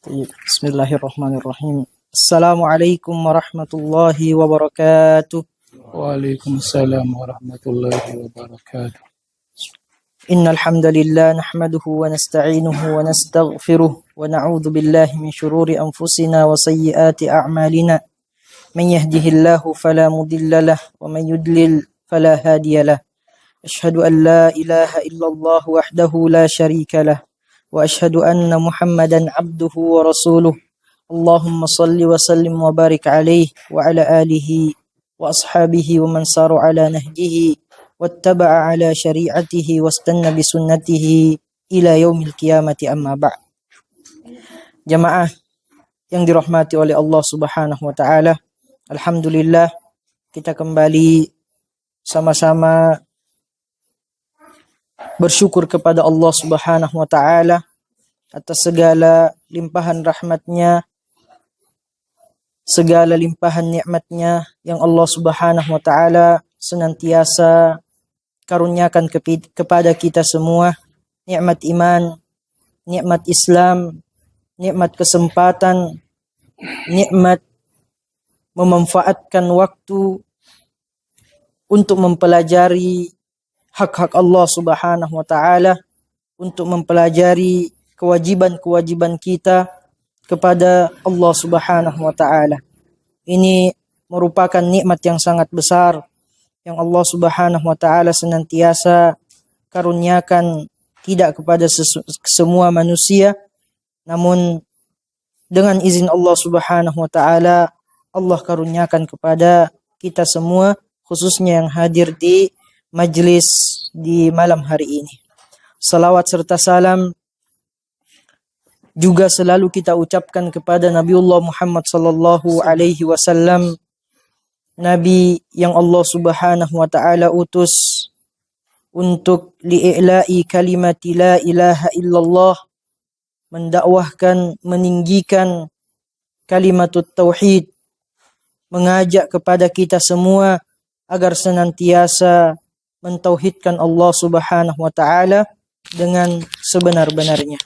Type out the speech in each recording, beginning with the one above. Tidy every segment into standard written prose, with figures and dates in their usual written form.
طيب. بسم الله الرحمن الرحيم. السلام عليكم ورحمة الله وبركاته. وعليكم السلام ورحمة الله وبركاته. إن الحمد لله نحمده ونستعينه ونستغفره ونعوذ بالله من شرور أنفسنا وسيئات أعمالنا. من يهده الله فلا مضل له ومن يضلل فلا هادي له. أشهد أن لا إله إلا الله وحده لا شريك له وأشهد أن محمدا عبده ورسوله. اللهم صل وسلم وبارك عليه وعلى آله وأصحابه ومن سار على نهجه واتبع على شريعته واستنى بسنته إلى يوم القيامة أما بعد. Jamaah yang dirahmati oleh Allah Subhanahu wa taala, alhamdulillah kita kembali sama-sama bersyukur kepada Allah Subhanahu wa taala atas segala limpahan rahmatnya, segala limpahan nikmatnya yang Allah Subhanahu wa taala senantiasa karuniakan kepada kita semua, nikmat iman, nikmat Islam, nikmat kesempatan, nikmat memanfaatkan waktu untuk mempelajari hak-hak Allah Subhanahu wa taala, untuk mempelajari kewajiban-kewajiban kita kepada Allah Subhanahu wa taala. Ini merupakan nikmat yang sangat besar yang Allah Subhanahu wa taala senantiasa karuniakan tidak kepada semua manusia, namun dengan izin Allah Subhanahu wa taala Allah karuniakan kepada kita semua, khususnya yang hadir di majlis di malam hari ini. Salawat serta salam juga selalu kita ucapkan kepada Nabiullah Muhammad sallallahu alaihi wasallam, Nabi yang Allah Subhanahu wa taala utus untuk li'ila'i kalimati la ilaha illallah, mendakwahkan, meninggikan kalimatut tauhid, mengajak kepada kita semua agar senantiasa mentauhidkan Allah Subhanahu wa taala dengan sebenar-benarnya.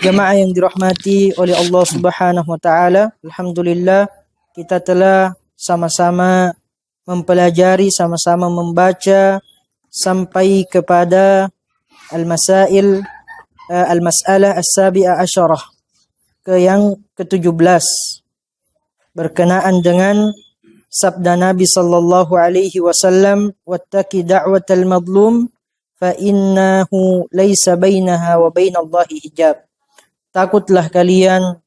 Jemaah yang dirahmati oleh Allah Subhanahu wa taala, alhamdulillah kita telah sama-sama mempelajari, sama-sama membaca sampai kepada al-mas'alah as-sabi'ah asyarah, ke yang ke-17, berkenaan dengan sabda Nabi sallallahu alaihi wasallam, wattaqi da'watal madlum fa innahu laisa bainaha wa bainallahi hijab. Takutlah kalian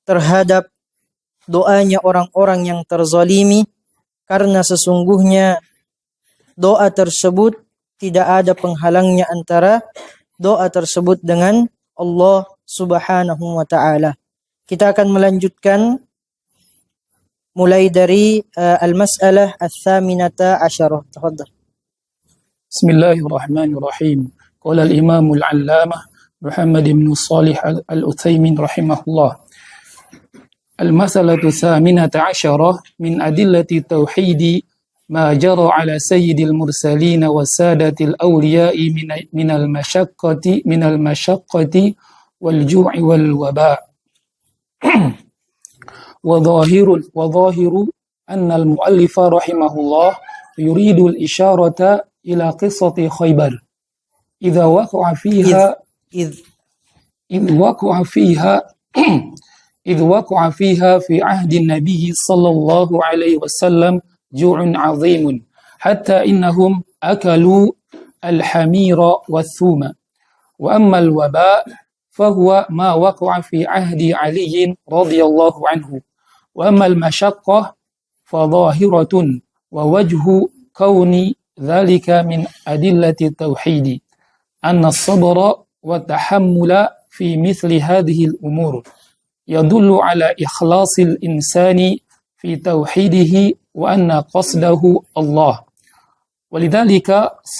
terhadap doanya orang-orang yang terzalimi, karena sesungguhnya doa tersebut tidak ada penghalangnya antara doa tersebut dengan Allah Subhanahu wa taala. Kita akan melanjutkan mulai dari al-mas'alah ats-tsaminata asyarah. Tafadhal. Bismillahirrahmanirrahim. Qala al-Imam al-'Allamah Muhammad bin Shalih al-Utsaimin rahimahullah. Al-mas'alatu tsaminata asyarah min adillati tauhid ma jara ala sayyidil mursalin wa sadatil awliya'i min al-mashaqqati wal ju'i wal waba'. وظاهر أن المؤلف رحمه الله يريد الإشارة إلى قصة خيبر إذ وقع فيها في عهد النبي صلى الله عليه وسلم جوع عظيم حتى إنهم أكلوا الحمير والثوم. وأما الوباء فهو ما وقع في عهد علي رضي الله عنه. وأما المشقة فظاهرة ووجه كون ذلك من أدلة التوحيد أن الصبر والتحمل في مثل هذه الأمور يدل على إخلاص الإنسان في توحيده وأن قصده الله، ولذلك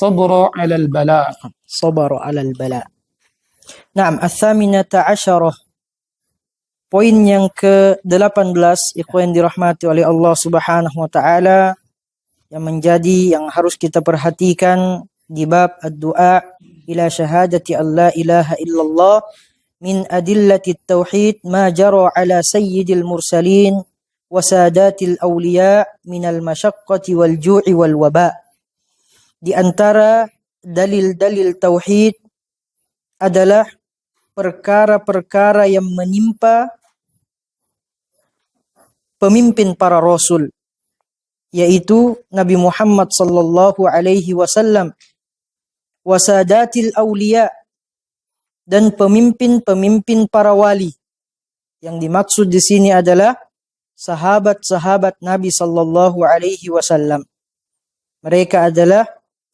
صبر على البلاء. Naam, ats-tsaminata asyarah. Poin yang ke-18, ikhwan dirahmati oleh Allah Subhanahu wa taala, yang harus kita perhatikan di bab ad-du'a ila syahadati alla ilaha illallah, min adillatit tauhid ma jara ala sayyidil mursalin wa sadatil awliya minal masyaqqati wal ju'i wal waba. Di antara dalil-dalil tauhid adalah perkara-perkara yang menimpa pemimpin para rasul, yaitu Nabi Muhammad sallallahu alaihi wasallam, wasadatil auliya, dan pemimpin-pemimpin para wali. Yang dimaksud di sini adalah sahabat-sahabat Nabi sallallahu alaihi wasallam. Mereka adalah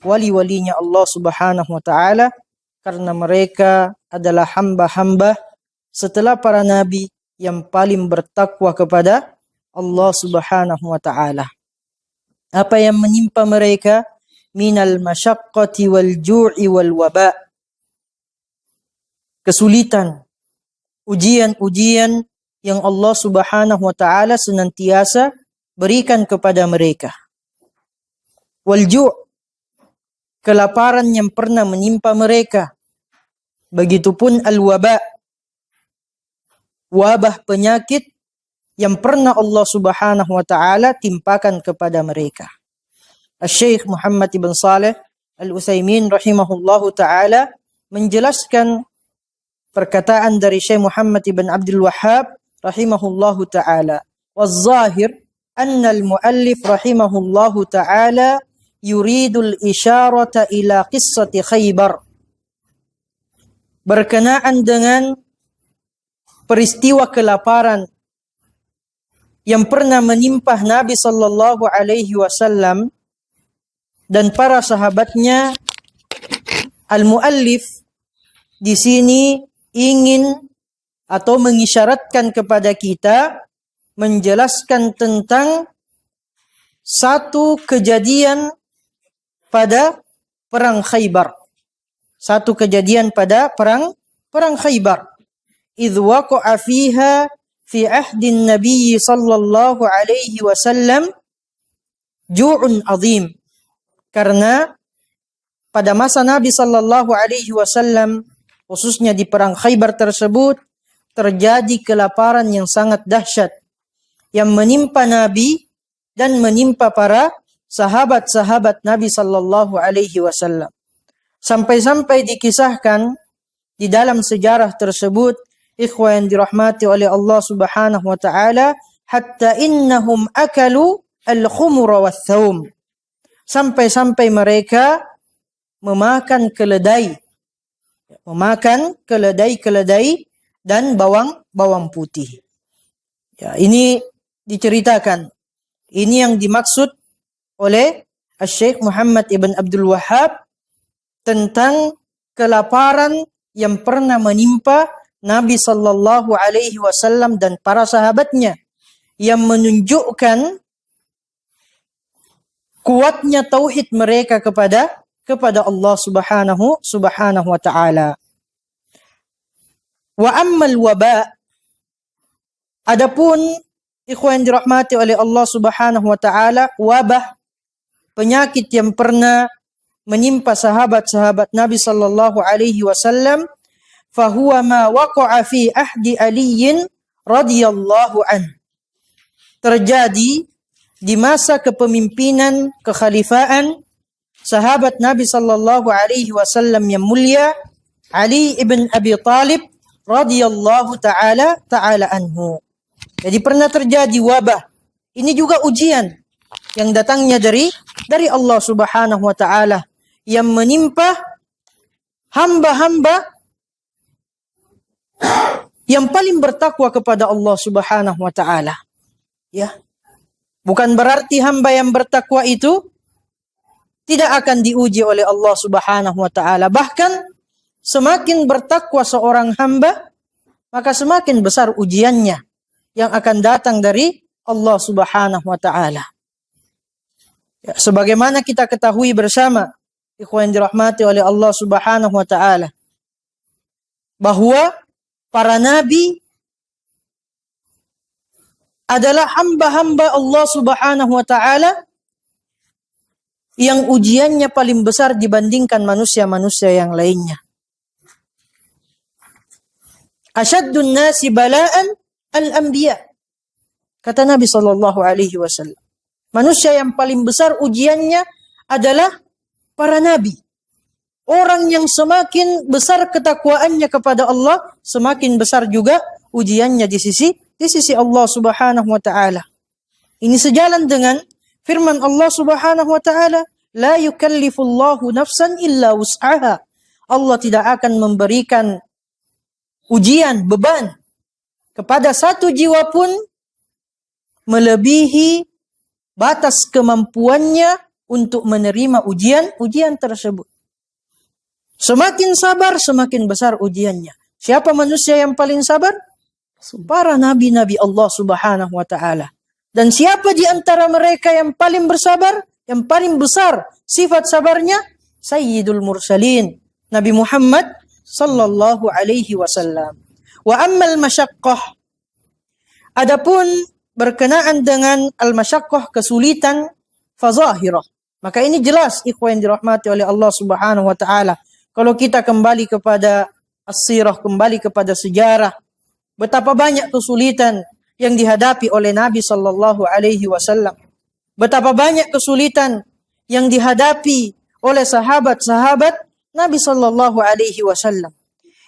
wali-walinya Allah Subhanahu wa taala karena mereka adalah hamba-hamba setelah para nabi yang paling bertakwa kepada Allah Subhanahu wa taala. Apa yang menimpa mereka? Minal masyaqqati wal ju'i wal waba. Kesulitan, ujian-ujian yang Allah Subhanahu wa taala senantiasa berikan kepada mereka. Wal ju', kelaparan yang pernah menimpa mereka. Begitupun al-waba, wabah penyakit yang pernah Allah Subhanahu wa taala timpakan kepada mereka. Syekh Muhammad ibn Saleh Al-Utsaimin rahimahullahu taala menjelaskan perkataan dari Syekh Muhammad ibn Abdul Wahhab rahimahullahu taala. Waz-zahir anna al-muallif rahimahullahu taala yuridul isyarata ila qissati Khaybar. Berkenaan dengan peristiwa kelaparan yang pernah menimpa Nabi sallallahu alaihi wasallam dan para sahabatnya, al-muallif di sini ingin atau mengisyaratkan kepada kita menjelaskan tentang satu kejadian pada perang Khaybar. Satu kejadian pada perang Khaybar. Idh waqa'a fiha fi ahdin Nabi sallallahu alaihi wasallam ju'un azim. Karena pada masa Nabi sallallahu alaihi wasallam, khususnya di perang Khaybar tersebut, terjadi kelaparan yang sangat dahsyat yang menimpa Nabi dan menimpa para sahabat-sahabat Nabi sallallahu alaihi wasallam. Sampai-sampai dikisahkan di dalam sejarah tersebut, ikhwan yang dirahmati oleh Allah Subhanahu wa taala, hatta innahum akalu al-khumra wath-thawm. Sampai-sampai mereka memakan keledai dan bawang putih. Ya, ini diceritakan. Ini yang dimaksud oleh Syekh Muhammad ibn Abdul Wahhab tentang kelaparan yang pernah menimpa Nabi sallallahu alaihi wasallam dan para sahabatnya, yang menunjukkan kuatnya tauhid mereka kepada Allah Subhanahu wa taala. Wa ammal waba, adapun ikhwan dirahmati oleh Allah Subhanahu wa taala, wabah, penyakit yang pernah menimpa sahabat-sahabat Nabi sallallahu alaihi wasallam, fahuwa ma waqa'a fi ahdi Ali radhiyallahu an. Terjadi di masa kepemimpinan kekhalifaan sahabat Nabi sallallahu alaihi wasallam yang mulia, Ali ibn Abi Talib radhiyallahu taala anhu. Jadi pernah terjadi wabah. Ini juga ujian yang datangnya dari Allah Subhanahu wa taala yang menimpa hamba-hamba yang paling bertakwa kepada Allah Subhanahu wa taala. Ya. Bukan berarti hamba yang bertakwa itu tidak akan diuji oleh Allah Subhanahu wa taala. Bahkan semakin bertakwa seorang hamba, maka semakin besar ujiannya yang akan datang dari Allah Subhanahu wa taala. Ya, sebagaimana kita ketahui bersama, ikhwan dirahmati oleh Allah Subhanahu wa taala, bahwa para nabi adalah hamba-hamba Allah Subhanahu wa taala yang ujiannya paling besar dibandingkan manusia-manusia yang lainnya. Asyaddun nasi bala'an al-anbiya. Kata Nabi sallallahu alaihi wasallam. Manusia yang paling besar ujiannya adalah para nabi. Orang yang semakin besar ketakwaannya kepada Allah, semakin besar juga ujiannya di sisi Allah Subhanahu wa taala. Ini sejalan dengan firman Allah Subhanahu wa taala, la yukallifullahu nafsan illa wus'aha. Allah tidak akan memberikan ujian, beban kepada satu jiwa pun melebihi batas kemampuannya untuk menerima ujian tersebut. Semakin sabar, semakin besar ujiannya. Siapa manusia yang paling sabar? Para nabi-nabi Allah Subhanahu wa taala. Dan siapa di antara mereka yang paling bersabar, yang paling besar sifat sabarnya? Sayyidul Mursalin, Nabi Muhammad sallallahu alaihi wasallam. Wa ammal masyaqqah. Adapun berkenaan dengan al-masyaqqah, kesulitan, fazahirah. Maka ini jelas ikhwan yang dirahmati oleh Allah Subhanahu wa taala. Kalau kita kembali kepada as-sirah, kembali kepada sejarah, betapa banyak kesulitan yang dihadapi oleh Nabi sallallahu alaihi wasallam. Betapa banyak kesulitan yang dihadapi oleh sahabat-sahabat Nabi sallallahu alaihi wasallam.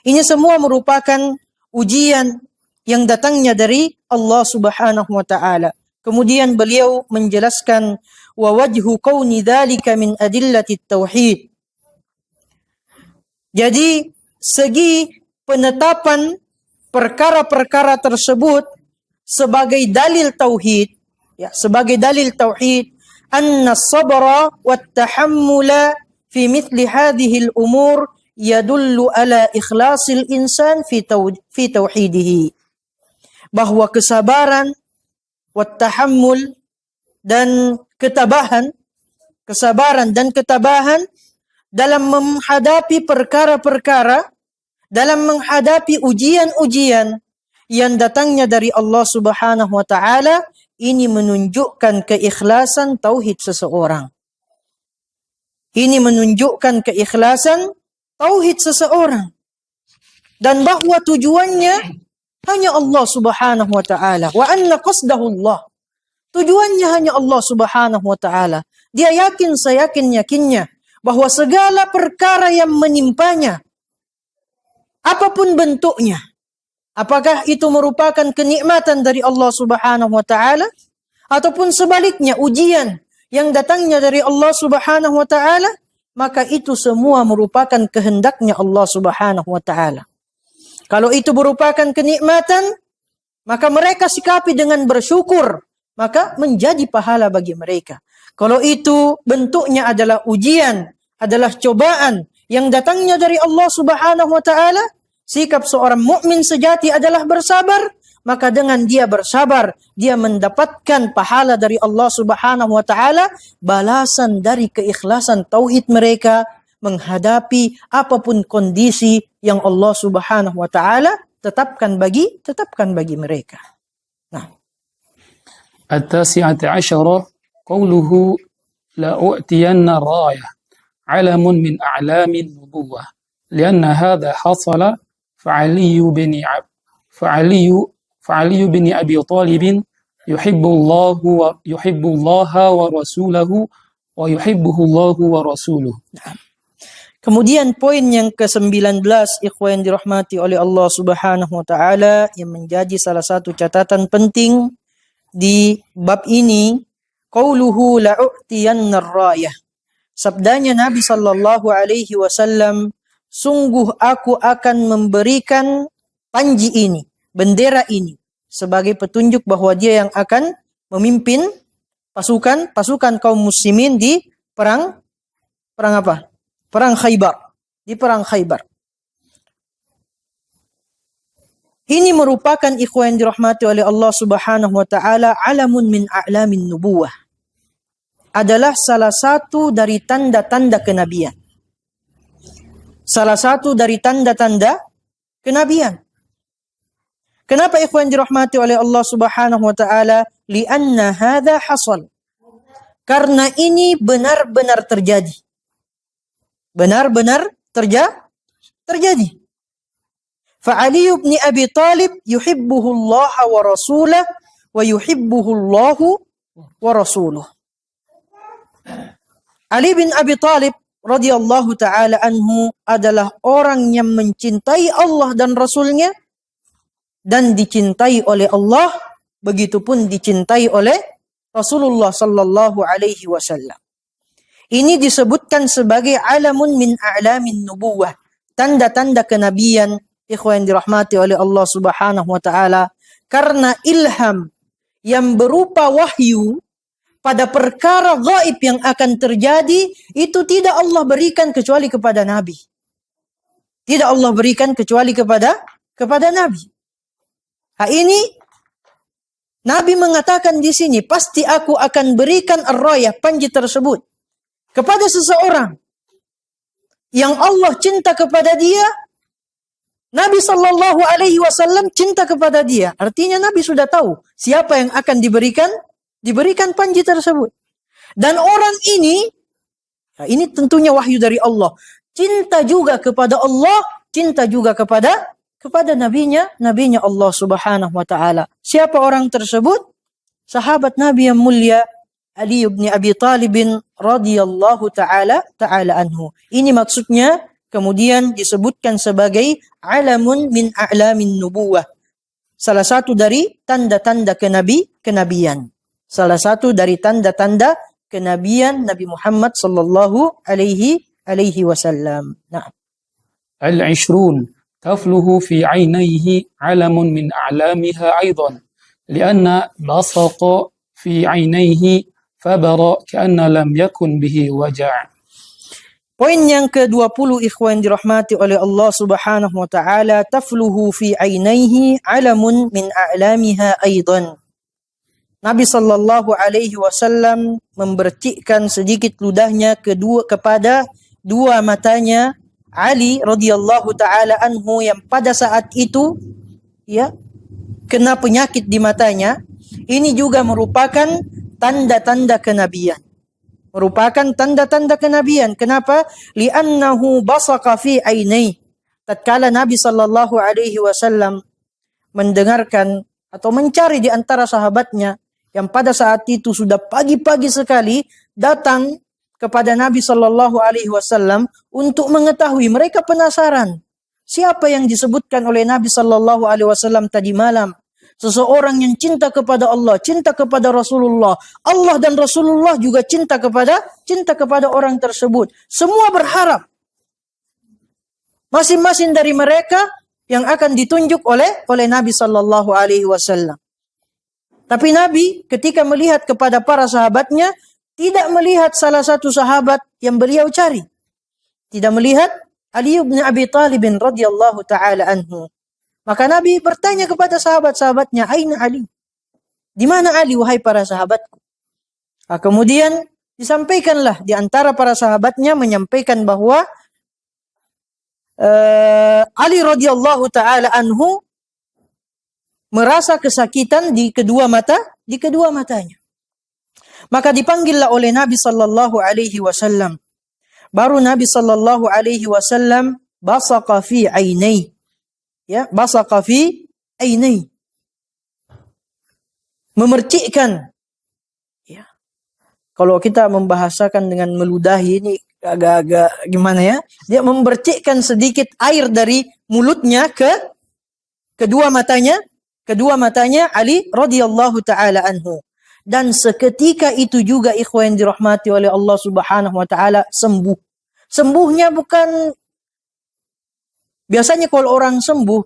Ini semua merupakan ujian yang datangnya dari Allah Subhanahu wa taala. Kemudian beliau menjelaskan wa wajhu kauni dzalika min adillati tauhid. Jadi segi penetapan perkara-perkara tersebut sebagai dalil tauhid, ya, sebagai dalil tauhid, anna as-sabra wat tahammula fi mithli hadhihi al-umur yadullu ala ikhlasil insan fi tauhidihi. Bahwa kesabaran, wat tahammul, dan ketabahan, kesabaran dan ketabahan dalam menghadapi perkara-perkara, dalam menghadapi ujian-ujian yang datangnya dari Allah Subhanahu wa taala, ini menunjukkan keikhlasan tauhid seseorang. Ini menunjukkan keikhlasan tauhid seseorang. Dan bahwa tujuannya hanya Allah Subhanahu wa taala. Wa anna qasdahu Allah. Tujuannya hanya Allah Subhanahu wa taala. Dia yakin, seyakin-yakinnya bahwa segala perkara yang menimpanya, apapun bentuknya, apakah itu merupakan kenikmatan dari Allah Subhanahu wa taala ataupun sebaliknya ujian yang datangnya dari Allah Subhanahu wa taala, maka itu semua merupakan kehendaknya Allah Subhanahu wa taala. Kalau itu merupakan kenikmatan, maka mereka sikapi dengan bersyukur, maka menjadi pahala bagi mereka. Kalau itu bentuknya adalah ujian, adalah cobaan yang datangnya dari Allah Subhanahu wa taala, sikap seorang mukmin sejati adalah bersabar, maka dengan dia bersabar, dia mendapatkan pahala dari Allah Subhanahu wa taala, balasan dari keikhlasan tauhid mereka menghadapi apapun kondisi yang Allah Subhanahu wa taala tetapkan bagi mereka. Nah, التاسعة عشرة قوله لأؤتين الراية علم من أعلام النبوة لأن هذا حصل فعلي بن أبي طالب يحب الله ورسوله ويحبه الله ورسوله. Kemudian poin yang ke-19 ikhwan yang dirahmati oleh Allah Subhanahu wa taala yang menjadi salah satu catatan penting di bab ini, qauluhu la'utiyanna ar-rayah. Sabdanya Nabi sallallahu alaihi wasallam, sungguh aku akan memberikan panji ini, bendera ini sebagai petunjuk bahwa dia yang akan memimpin pasukan kaum muslimin di perang apa? Perang Khaybar, di perang Khaybar. Ini merupakan ikhwan yang dirahmati oleh Allah Subhanahu wa taala alamun min a'lamin nubuwah. Adalah salah satu dari tanda-tanda kenabian. Salah satu dari tanda-tanda kenabian. Kenapa ikhwan yang dirahmati oleh Allah Subhanahu wa taala? Li'anna hadza hasal. Karena ini benar-benar terjadi. Benar-benar terjadi. فعلي بن أبي طالب يحبه الله ورسوله ويحبه الله ورسوله. Ali bin Abi Thalib radhiyallahu taala anhu adalah orang yang mencintai Allah dan Rasulnya dan dicintai oleh Allah, begitupun dicintai oleh Rasulullah sallallahu alaihi wasallam. Ini disebutkan sebagai alamun min a'lamin nubuwah, tanda-tanda kenabian, ikhwan dirahmati oleh Allah Subhanahu wa taala, karena ilham yang berupa wahyu pada perkara gaib yang akan terjadi itu tidak Allah berikan kecuali kepada nabi. Tidak Allah berikan kecuali kepada nabi. Ini Nabi mengatakan di sini, pasti aku akan berikan ar-rayah, panji tersebut kepada seseorang yang Allah cinta kepada dia. Nabi sallallahu alaihi wasallam cinta kepada dia. Artinya Nabi sudah tahu siapa yang akan diberikan panji tersebut. Dan orang ini tentunya wahyu dari Allah. Cinta juga kepada Allah, cinta juga kepada nabinya Allah Subhanahu wa taala. Siapa orang tersebut? Sahabat Nabi yang mulia Ali bin Abi Thalib radhiyallahu taala anhu. Ini maksudnya kemudian disebutkan sebagai alamun min a'lamin nubuwah. Salah satu dari tanda-tanda kenabian. Salah satu dari tanda-tanda kenabian Nabi Muhammad sallallahu alaihi wasallam. Nah. Al-'ishrun تفله في عينيه علم من أعلامها أيضا لأن بصق في عينيه فبر كأن لم يكن به وجع. Poin yang ke-20 ikhwan dirahmati oleh Allah Subhanahu wa taala, tafluhu fi ainaihi alamun min a'lamiha aidan. Nabi sallallahu alaihi wasallam membercikkan sedikit ludahnya kepada dua matanya Ali radhiyallahu taala anhu yang pada saat itu kena penyakit di matanya. Ini juga merupakan tanda-tanda kenabian. Kenapa? Li'annahu basaqa fi ainai. Tatkala Nabi sallallahu alaihi wasallam mendengarkan atau mencari di antara sahabatnya yang pada saat itu sudah pagi-pagi sekali datang kepada Nabi sallallahu alaihi wasallam untuk mengetahui, mereka penasaran siapa yang disebutkan oleh Nabi sallallahu alaihi wasallam tadi malam. Seseorang yang cinta kepada Allah, cinta kepada Rasulullah. Allah dan Rasulullah juga cinta kepada orang tersebut. Semua berharap masing-masing dari mereka yang akan ditunjuk oleh Nabi sallallahu alaihi wasallam. Tapi Nabi ketika melihat kepada para sahabatnya, tidak melihat salah satu sahabat yang beliau cari. Tidak melihat Ali bin Abi Thalib radhiyallahu taala anhu. Maka Nabi bertanya kepada sahabat-sahabatnya, "Aina Ali?" Di mana Ali wahai para sahabatku? Kemudian disampaikanlah di antara para sahabatnya menyampaikan bahwa Ali radhiyallahu taala anhu merasa kesakitan di kedua matanya. Maka dipanggillah oleh Nabi sallallahu alaihi wasallam. Baru Nabi sallallahu alaihi wasallam basaqa fi ainai. Basaqa fi ainai. Memercikkan. Kalau kita membahasakan dengan meludahi ini agak-agak gimana ya? Dia memercikkan sedikit air dari mulutnya ke kedua matanya Ali radhiyallahu taala anhu. Dan seketika itu juga ikhwan dirahmati oleh Allah Subhanahu wa taala sembuh. Sembuhnya bukan biasanya kalau orang sembuh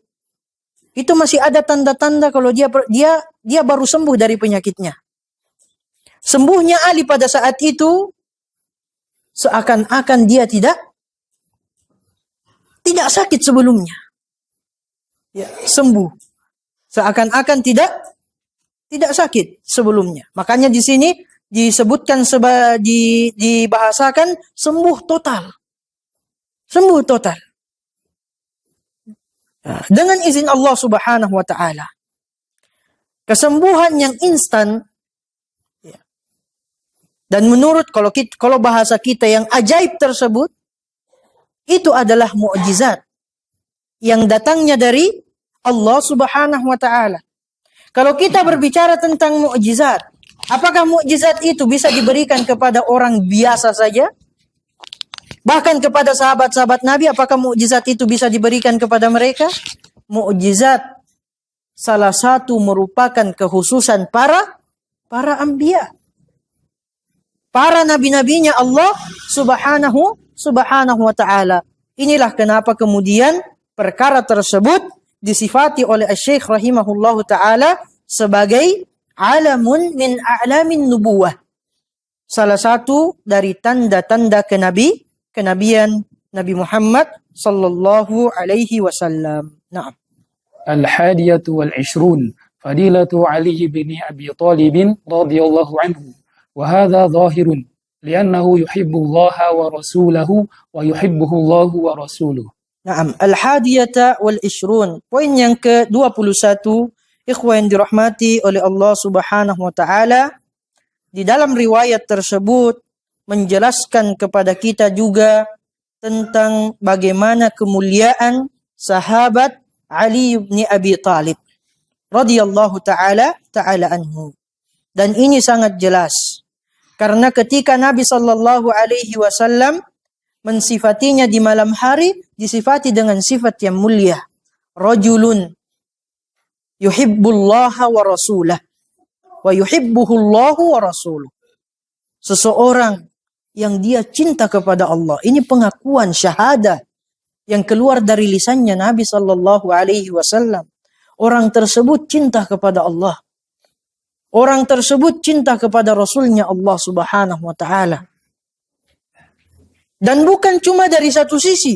itu masih ada tanda-tanda kalau dia baru sembuh dari penyakitnya. Sembuhnya Ali pada saat itu seakan-akan dia tidak sakit sebelumnya. Sembuh. Seakan-akan tidak sakit sebelumnya. Makanya di sini disebutkan dibahasakan sembuh total. Sembuh total. Dengan izin Allah Subhanahu wa taala. Kesembuhan yang instan dan menurut kalau bahasa kita yang ajaib tersebut itu adalah mukjizat. yang datangnya dari Allah Subhanahu wa taala. Kalau kita berbicara tentang mukjizat, apakah mukjizat itu bisa diberikan kepada orang biasa saja? Bahkan kepada sahabat-sahabat Nabi, apakah mukjizat itu bisa diberikan kepada mereka? Mukjizat salah satu merupakan kekhususan para anbiya. Para nabi-nabinya Allah subhanahu wa ta'ala. Inilah kenapa kemudian perkara tersebut disifati oleh Syekh rahimahullahu ta'ala sebagai alamun min a'lamin nubuwah. Salah satu dari tanda-tanda kenabian Nabi Muhammad sallallahu alaihi wasallam. Naam. الحادية والعشرون فضيلة علي بن أبي طالب رضي الله عنه وهذا ظاهر لأنه يحب الله ورسوله ويحبه الله ورسوله. Naam, al-hadiyata wal ishrun. Poin yang ke-21, ikhwan yang dirahmati oleh Allah Subhanahu wa taala, di dalam riwayat tersebut menjelaskan kepada kita juga tentang bagaimana kemuliaan sahabat Ali bin Abi Talib radhiyallahu taala anhu. Dan ini sangat jelas karena ketika Nabi sallallahu alaihi wasallam mensifatinya di malam hari disifati dengan sifat yang mulia. Rajulun yuhibbullaha wa rasulah wa yuhibbuhullahu wa rasuluh. Seseorang yang dia cinta kepada Allah. Ini pengakuan syahadah yang keluar dari lisannya Nabi sallallahu alaihi wasallam. Orang tersebut cinta kepada Allah. Orang tersebut cinta kepada Rasulnya Allah Subhanahu wa ta'ala. Dan bukan cuma dari satu sisi.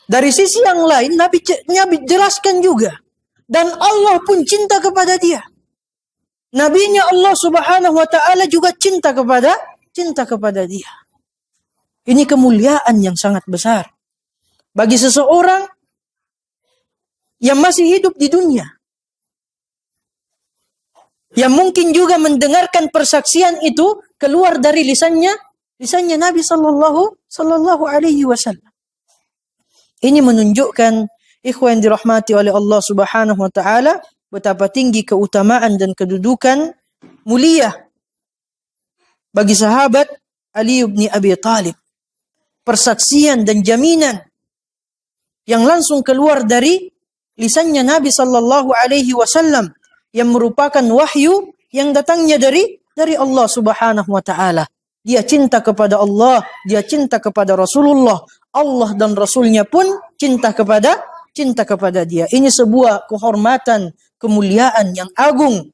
Dari sisi yang lain Nabi jelaskan juga. Dan Allah pun cinta kepada dia. Nabinya Allah Subhanahu wa ta'ala juga cinta kepada dia. Ini kemuliaan yang sangat besar bagi seseorang yang masih hidup di dunia, yang mungkin juga mendengarkan persaksian itu keluar dari lisannya Nabi sallallahu alaihi wasallam. Ini menunjukkan ikhwan dirahmati oleh Allah Subhanahu wa taala betapa tinggi keutamaan dan kedudukan mulia bagi sahabat Ali bin Abi Talib. Persaksian dan jaminan yang langsung keluar dari lisannya Nabi sallallahu alaihi wasallam yang merupakan wahyu yang datangnya dari Allah Subhanahu wa taala. Dia cinta kepada Allah, dia cinta kepada Rasulullah. Allah dan Rasulnya pun cinta kepada dia. Ini sebuah kehormatan, kemuliaan yang agung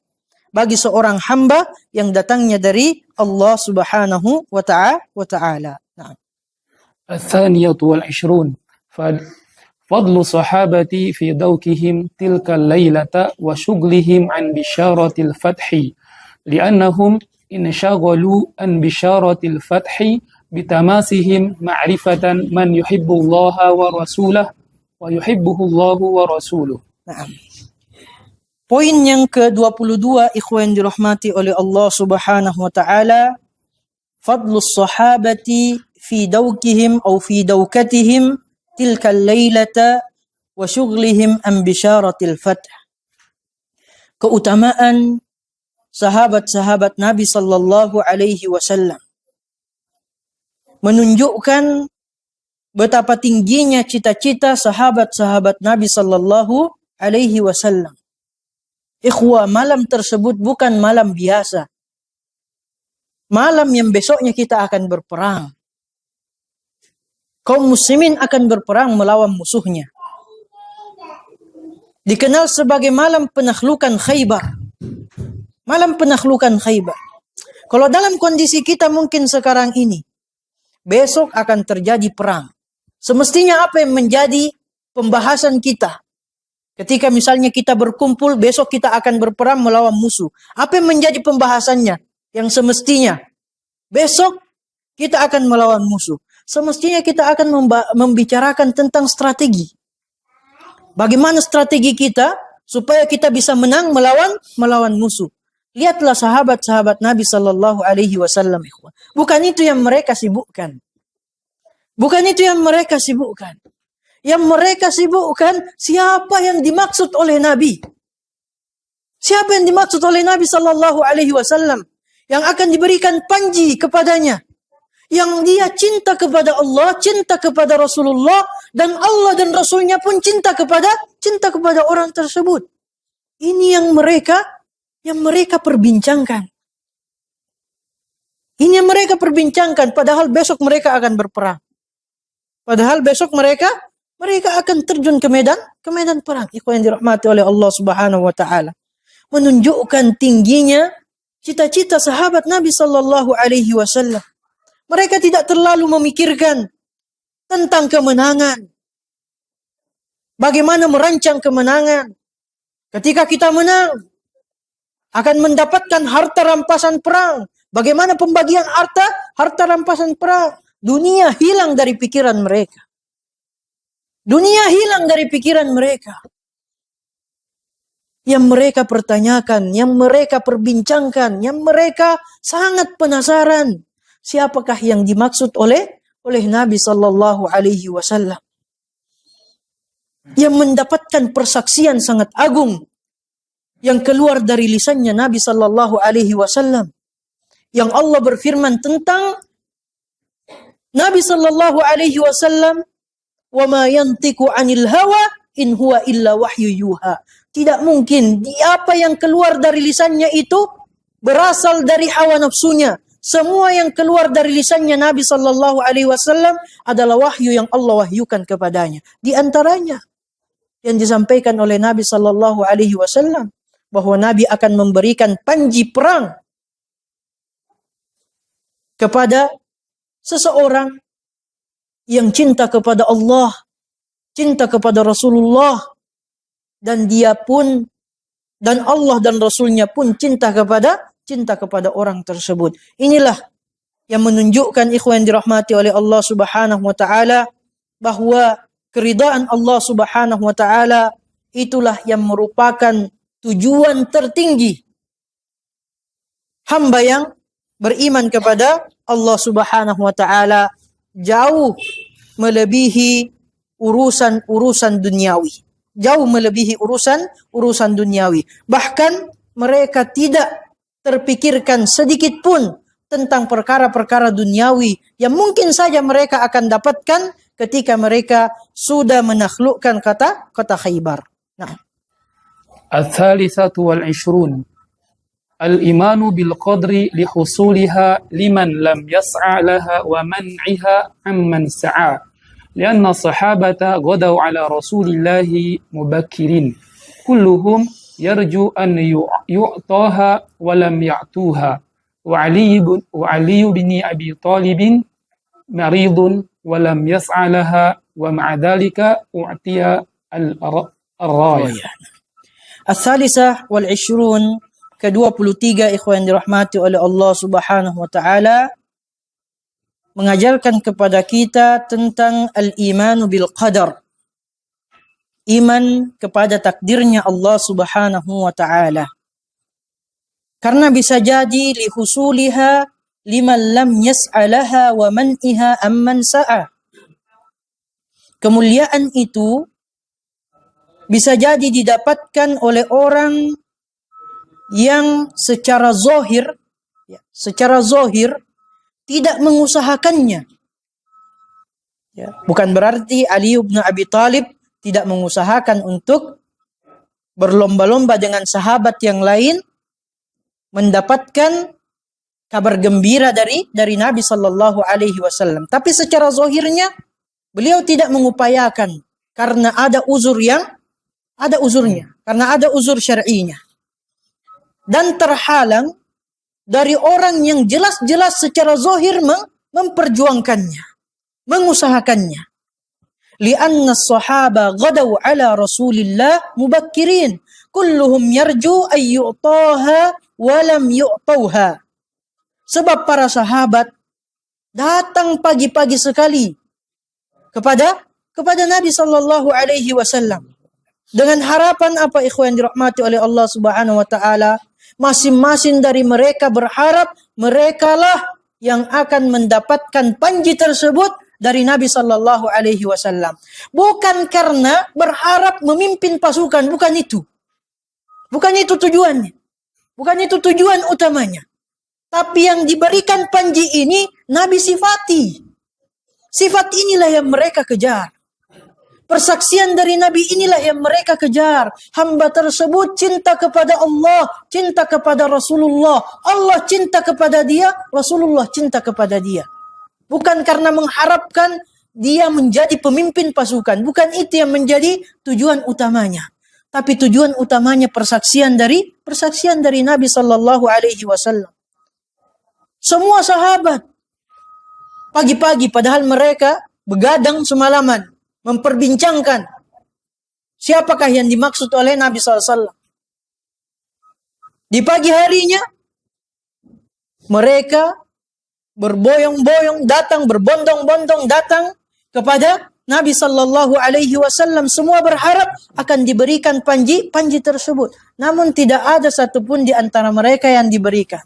bagi seorang hamba yang datangnya dari Allah Subhanahu wa ta'ala. Nah. الثانية والعشرون فضل الصحابة في دوكهم تلك الليلة وشغلهم عن بشارة الفتح لأنهم انشغلوا عن بشارة الفتح بتماسهم معرفة من يحب الله ورسوله ويحبه الله ورسوله. Nah. Poin yang ke-22 ikhwan dirahmati oleh Allah Subhanahu wa taala, fadlus sahabati fi dawkihim atau fi dawkatihim tilka al-lailata wa syughlihim an bisyaratil fath. Keutamaan sahabat-sahabat Nabi sallallahu alaihi wasallam menunjukkan betapa tingginya cita-cita sahabat-sahabat Nabi sallallahu alaihi wasallam. Ikhwah, malam tersebut bukan malam biasa. Malam yang besoknya kita akan berperang. Kaum muslimin akan berperang melawan musuhnya. Dikenal sebagai malam penaklukan Khaybar. Malam penaklukan Khaybar. Kalau dalam kondisi kita mungkin sekarang ini, besok akan terjadi perang. Semestinya apa yang menjadi pembahasan kita? Ketika misalnya kita berkumpul, besok kita akan berperang melawan musuh. Apa yang menjadi pembahasannya? Yang semestinya, besok kita akan melawan musuh. Semestinya kita akan membicarakan tentang strategi. Bagaimana strategi kita supaya kita bisa menang melawan musuh. Lihatlah sahabat-sahabat Nabi sallallahu alaihi wasallam. Bukan itu yang mereka sibukkan. Bukan itu yang mereka sibukkan. Yang mereka sibukkan siapa yang dimaksud oleh Nabi. Siapa yang dimaksud oleh Nabi sallallahu alaihi wasallam yang akan diberikan panji kepadanya. Yang dia cinta kepada Allah, cinta kepada Rasulullah, dan Allah dan Rasulnya pun cinta kepada orang tersebut. Ini yang mereka perbincangkan. Ini yang mereka perbincangkan, padahal besok mereka akan berperang. Padahal besok mereka akan terjun ke medan perang. Ikhwan yang dirahmati oleh Allah Subhanahu wa taala. Menunjukkan tingginya cita-cita sahabat Nabi sallallahu alaihi wasallam. Mereka tidak terlalu memikirkan tentang kemenangan. Bagaimana merancang kemenangan. Ketika kita menang, akan mendapatkan harta rampasan perang. Bagaimana pembagian harta rampasan perang. Dunia hilang dari pikiran mereka. Dunia hilang dari pikiran mereka. Yang mereka pertanyakan, yang mereka perbincangkan, yang mereka sangat penasaran. Siapakah yang dimaksud oleh Nabi sallallahu alaihi wasallam? Yang mendapatkan persaksian sangat agung yang keluar dari lisannya Nabi sallallahu alaihi wasallam. Yang Allah berfirman tentang Nabi sallallahu alaihi wasallam, "Wa ma yantiqu 'anil hawa in huwa illa wahyu yuha." Tidak mungkin apa yang keluar dari lisannya itu berasal dari hawa nafsunya. Semua yang keluar dari lisannya Nabi sallallahu alaihi wasallam adalah wahyu yang Allah wahyukan kepadanya. Di antaranya yang disampaikan oleh Nabi sallallahu alaihi wasallam bahwa Nabi akan memberikan panji perang kepada seseorang yang cinta kepada Allah, cinta kepada Rasulullah, dan dan Allah dan Rasulnya pun cinta kepada orang tersebut. Inilah yang menunjukkan ikhwan dirahmati oleh Allah Subhanahu wa taala bahwa keridaan Allah Subhanahu wa taala itulah yang merupakan tujuan tertinggi hamba yang beriman kepada Allah Subhanahu wa taala, jauh melebihi urusan-urusan duniawi. Jauh melebihi urusan duniawi. Bahkan mereka tidak terpikirkan sedikit pun tentang perkara-perkara duniawi yang mungkin saja mereka akan dapatkan ketika mereka sudah menaklukkan kota Khaybar. Nah. الثالثة والعشرون الإيمان بالقدر لحصولها لمن لم يسعى لها ومنعها عمن سعى لأن الصحابة غدوا على رسول الله مبكرين كلهم يرجو أن يعطاها ولم يعطوها وعلي بن أبي طالب مريض ولم يسعى لها ومع ذلك أعطي الراية. Ats-tsalisah wal 'ishrun, ke-23 ikhwan yang dirahmati oleh Allah Subhanahu wa taala, mengajarkan kepada kita tentang al-imanu bil qadar. Iman kepada takdirnya Allah Subhanahu wa taala. Karena bisa jadi lihusuliha liman lam yas'alaha wa man'iha amman sa'a. Kemuliaan itu bisa jadi didapatkan oleh orang yang secara zahir tidak mengusahakannya. Ya, bukan berarti Ali bin Abi Thalib tidak mengusahakan untuk berlomba-lomba dengan sahabat yang lain mendapatkan kabar gembira dari Nabi sallallahu alaihi wasallam. Tapi secara zahirnya beliau tidak mengupayakan karena ada uzurnya, karena ada uzur syar'inya. Dan terhalang dari orang yang jelas-jelas secara zahir memperjuangkannya, mengusahakannya. Lianna as-sahaba ghadaw ala Rasulillah mubakkirin, kulluhum yarju ay yu'taha wa lam yu'tauha. Sebab para sahabat datang pagi-pagi sekali kepada Nabi sallallahu alaihi wasallam dengan harapan apa ikhwan dirahmati oleh Allah Subhanahu wa taala? Masing-masing dari mereka berharap merekalah yang akan mendapatkan panji tersebut dari Nabi Sallallahu Alaihi Wasallam. Bukan karena berharap memimpin pasukan, bukan itu. Bukan itu tujuannya. Bukan itu tujuan utamanya. Tapi yang diberikan panji ini Nabi sifati. Sifat inilah yang mereka kejar. Persaksian dari Nabi inilah yang mereka kejar. Hamba tersebut cinta kepada Allah, cinta kepada Rasulullah. Allah cinta kepada dia, Rasulullah cinta kepada dia. Bukan karena mengharapkan dia menjadi pemimpin pasukan. Bukan itu yang menjadi tujuan utamanya. Tapi tujuan utamanya persaksian dari Nabi Sallallahu Alaihi Wasallam. Semua sahabat pagi-pagi padahal mereka begadang semalaman memperbincangkan siapakah yang dimaksud oleh Nabi SAW. Di pagi harinya mereka berboyong-boyong datang, berbondong-bondong datang kepada Nabi Sallallahu Alaihi Wasallam. Semua berharap akan diberikan panji tersebut. Namun tidak ada satupun di antara mereka yang diberikan.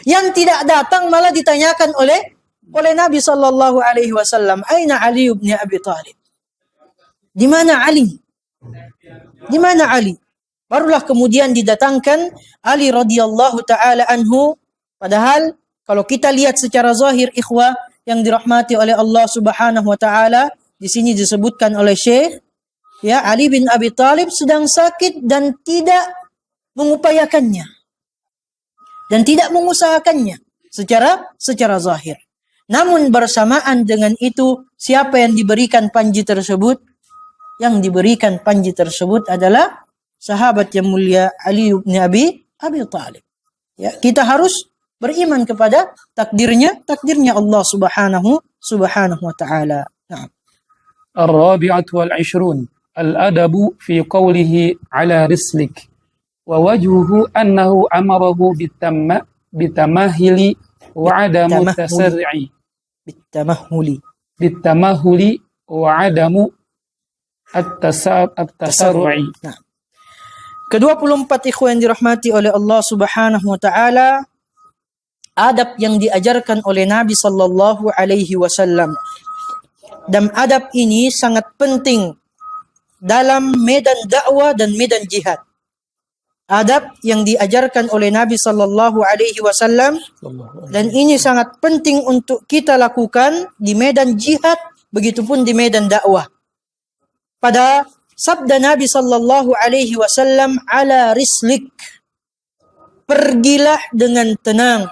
Yang tidak datang malah ditanyakan oleh Nabi Sallallahu Alaihi Wasallam, "Aina Ali bin Abi Thalib?" Di mana Ali? Di mana Ali? Barulah kemudian didatangkan Ali radhiyallahu taala anhu. Padahal kalau kita lihat secara zahir ikhwah yang dirahmati oleh Allah Subhanahu wa taala, di sini disebutkan oleh Syekh, ya, Ali bin Abi Thalib sedang sakit dan tidak mengupayakannya. Dan tidak mengusahakannya secara zahir. Namun bersamaan dengan itu, siapa yang diberikan panji tersebut? Yang diberikan panji tersebut adalah sahabat yang mulia Ali bin Abi Thalib. Ya, kita harus beriman kepada takdirnya Allah Subhanahu wa taala. Nah. الرابعة والعشرون الأدب في قوله على رسلك ووجهه أنه أمره بالتمهل وعدم التسرع بالتمهل وعدم التسرع. Nah. Ke-24 ikhwan yang dirahmati oleh Allah Subhanahu wa taala, adab yang diajarkan oleh Nabi sallallahu alaihi wasallam. Dan adab ini sangat penting dalam medan dakwah dan medan jihad. Adab yang diajarkan oleh Nabi sallallahu alaihi wasallam dan ini sangat penting untuk kita lakukan di medan jihad, begitupun di medan dakwah. Pada sabda Nabi sallallahu alaihi wasallam, ala rislik, pergilah dengan tenang,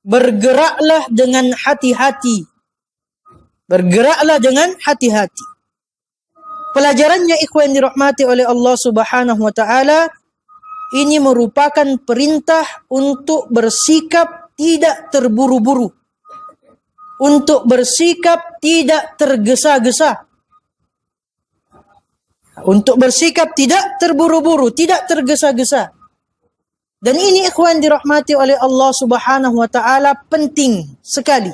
bergeraklah dengan hati-hati. Bergeraklah dengan hati-hati. Pelajarannya ikhwan dirahmati oleh Allah Subhanahu wa taala, ini merupakan perintah untuk bersikap tidak terburu-buru. Untuk bersikap tidak tergesa-gesa. Untuk bersikap tidak terburu-buru, tidak tergesa-gesa. Dan ini ikhwan dirahmati oleh Allah Subhanahu wa taala penting sekali.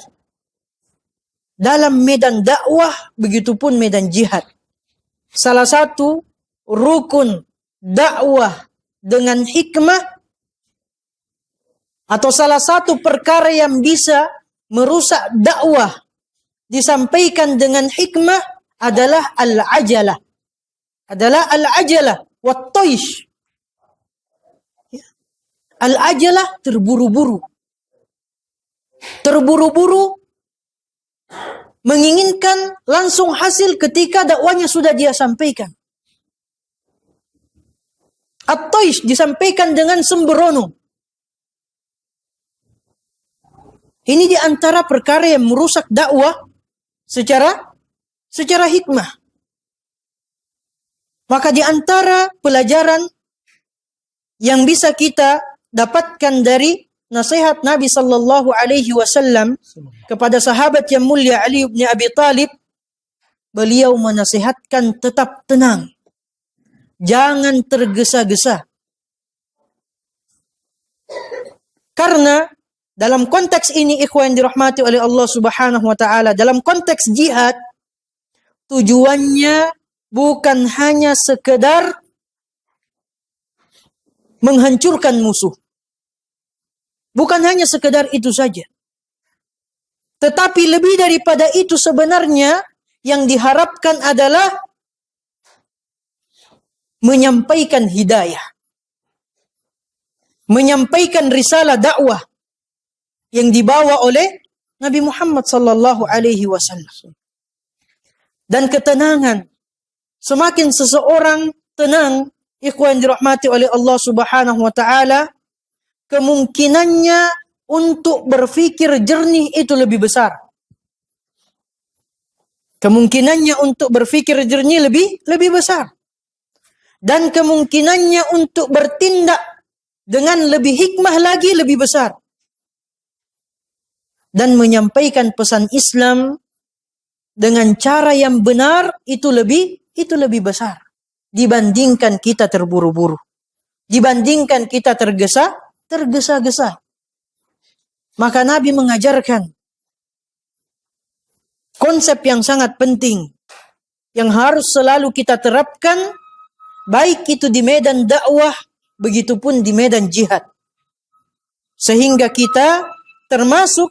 Dalam medan dakwah, begitupun medan jihad. Salah satu rukun dakwah dengan hikmah, atau salah satu perkara yang bisa merusak dakwah disampaikan dengan hikmah adalah al-ajalah. Adalah al-ajalah wat taish. Al-ajalah terburu-buru. Terburu-buru menginginkan langsung hasil ketika dakwanya sudah dia sampaikan. At-taish disampaikan dengan sembrono. Ini di antara perkara yang merusak dakwah secara hikmah. Maka di antara pelajaran yang bisa kita dapatkan dari nasihat Nabi sallallahu alaihi wasallam kepada sahabat yang mulia Ali bin Abi Thalib, beliau menasihatkan tetap tenang. Jangan tergesa-gesa. Karena dalam konteks ini ikhwan dirahmati oleh Allah Subhanahu wa taala, dalam konteks jihad, tujuannya bukan hanya sekedar menghancurkan musuh. Bukan hanya sekedar itu saja. Tetapi lebih daripada itu sebenarnya yang diharapkan adalah menyampaikan hidayah, menyampaikan risalah dakwah yang dibawa oleh Nabi Muhammad sallallahu alaihi wasallam. Dan ketenangan, semakin seseorang tenang, ikhwan dirahmati oleh Allah Subhanahu wa taala, kemungkinannya untuk berpikir jernih itu lebih besar. Kemungkinannya untuk berpikir jernih lebih besar. Dan kemungkinannya untuk bertindak dengan lebih hikmah lagi lebih besar. Dan menyampaikan pesan Islam dengan cara yang benar itu lebih besar dibandingkan kita terburu-buru, dibandingkan kita tergesa-gesa. Maka Nabi mengajarkan konsep yang sangat penting yang harus selalu kita terapkan, baik itu di medan dakwah, begitupun di medan jihad. Sehingga kita termasuk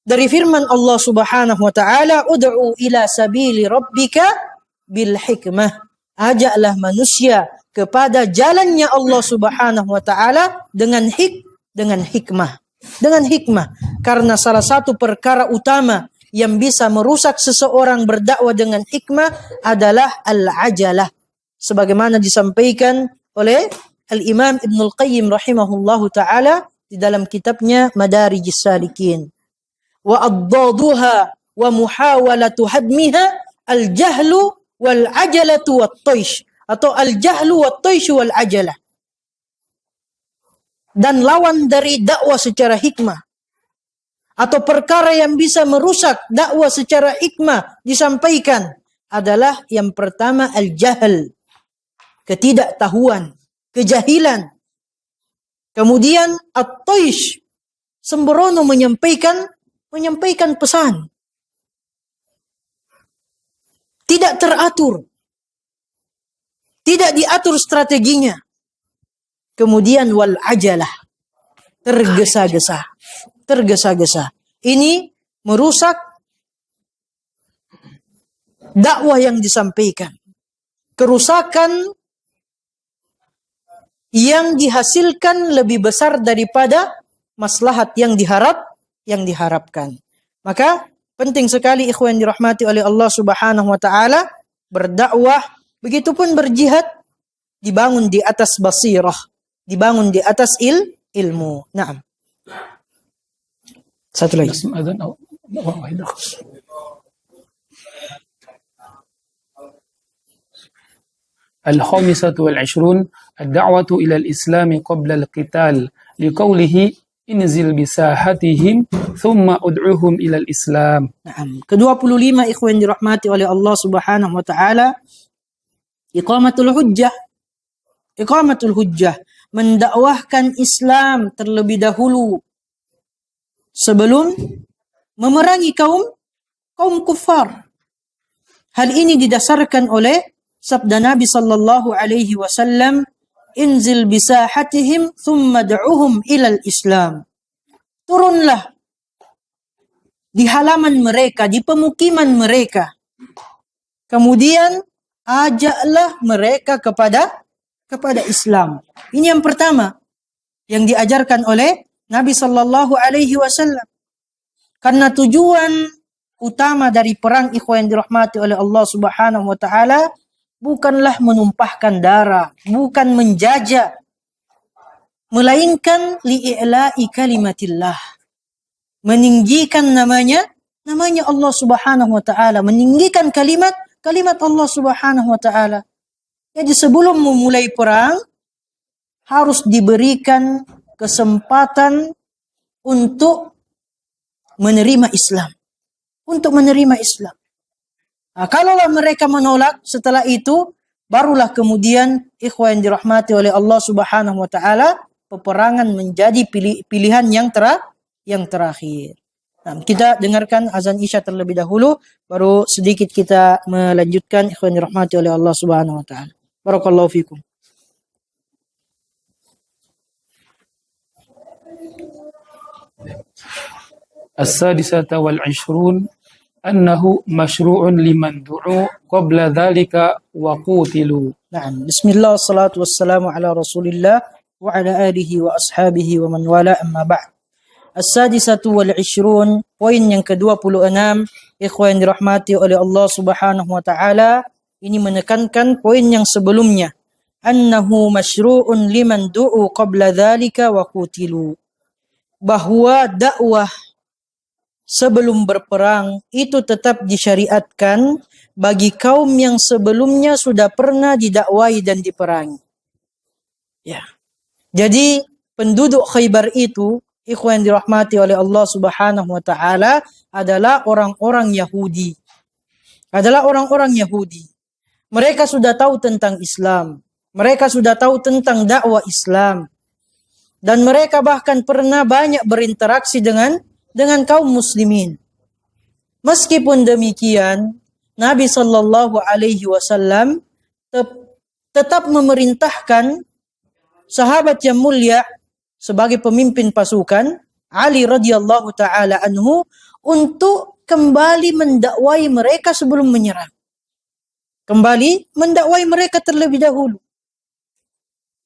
dari firman Allah Subhanahu wa taala, "Ud'u ila sabili rabbika bil hikmah." Ajaklah manusia kepada jalannya Allah Subhanahu wa taala dengan hikmah. Dengan hikmah. Karena salah satu perkara utama yang bisa merusak seseorang berdakwah dengan hikmah adalah al-ajalah. Sebagaimana disampaikan oleh Al-Imam Ibnul Qayyim rahimahullahu ta'ala di dalam kitabnya Madarijis Salikin. Wa addaduha wa muhawalatu hadmiha al-jahlu wal-ajalatu wat-taish. Atau al-jahlu wat-taish wal-ajalah. Dan lawan dari dakwah secara hikmah, atau perkara yang bisa merusak dakwah secara hikmah disampaikan adalah yang pertama al-jahl, ketidaktahuan, kejahilan. Kemudian at-taish, sembrono menyampaikan pesan. Tidak teratur. Tidak diatur strateginya. Kemudian wal ajalah, tergesa-gesa. Ini merusak dakwah yang disampaikan. Kerusakan yang dihasilkan lebih besar daripada maslahat yang diharapkan. Maka penting sekali ikhwan dirahmati oleh Allah Subhanahu wa taala, berdakwah begitupun berjihad dibangun di atas basirah, dibangun di atas ilmu. Naam. Satu lagi. الخامسة والعشرون الدعوة إلى الإسلام قبل القتال لقوله انزل بساحتهم ثم ادعوهم إلى الإسلام. Naam. Ke-25 ikhwan dirahmati oleh Allah Subhanahu wa taala, iqamatul hujjah, mendakwahkan Islam terlebih dahulu sebelum memerangi kaum kufar. Hal ini didasarkan oleh sabda Nabi sallallahu alaihi wasallam, inzil bisahatihim thumma da'uhum ilal Islam. Turunlah di halaman mereka, di pemukiman mereka. Kemudian ajaklah mereka kepada Islam. Ini yang pertama yang diajarkan oleh Nabi sallallahu alaihi wasallam. Karena tujuan utama dari perang ikhwan dirahmati oleh Allah Subhanahu wa taala bukanlah menumpahkan darah, bukan menjajah, melainkan li'i'la'i kalimatillah, meninggikan namanya Allah Subhanahu wa taala, meninggikan kalimat Allah Subhanahu wa taala. Jadi sebelum memulai perang harus diberikan kesempatan untuk menerima Islam. Nah, kalaulah mereka menolak, setelah itu barulah kemudian ikhwan dirahmati oleh Allah Subhanahu wa taala, peperangan menjadi pilihan yang terakhir. Nah, kita dengarkan azan Isya terlebih dahulu, baru sedikit kita melanjutkan ikhwan dirahmati oleh Allah Subhanahu wa taala. Barakallahu fikum. As-sadisata wal 'ishrun annahu masyru'un liman du'u qabla dhalika wa qutilu. Naam. Bismillah wassalatu wassalamu ala Rasulillah wa ala alihi wa ashabihi wa man wala amma ba'd. As-sadisatu wal 'ishrun, poin yang ke-26, ikhwan dirahmati oleh Allah Subhanahu wa taala, ini menekankan poin yang sebelumnya. Annahu masyru'un liman du'u qabla dhalika wa qutilu. Bahwa dakwah sebelum berperang itu tetap disyariatkan bagi kaum yang sebelumnya sudah pernah didakwai dan diperangi. Ya. Jadi penduduk Khaybar itu, ikhwan dirahmati oleh Allah Subhanahu wa taala, adalah orang-orang Yahudi. Adalah orang-orang Yahudi. Mereka sudah tahu tentang Islam. Mereka sudah tahu tentang dakwah Islam. Dan mereka bahkan pernah banyak berinteraksi dengan kaum muslimin. Meskipun demikian, Nabi sallallahu alaihi wasallam tetap memerintahkan sahabat yang mulia sebagai pemimpin pasukan, Ali radhiyallahu taala anhu, untuk kembali mendakwai mereka sebelum menyerang. Kembali mendakwai mereka terlebih dahulu.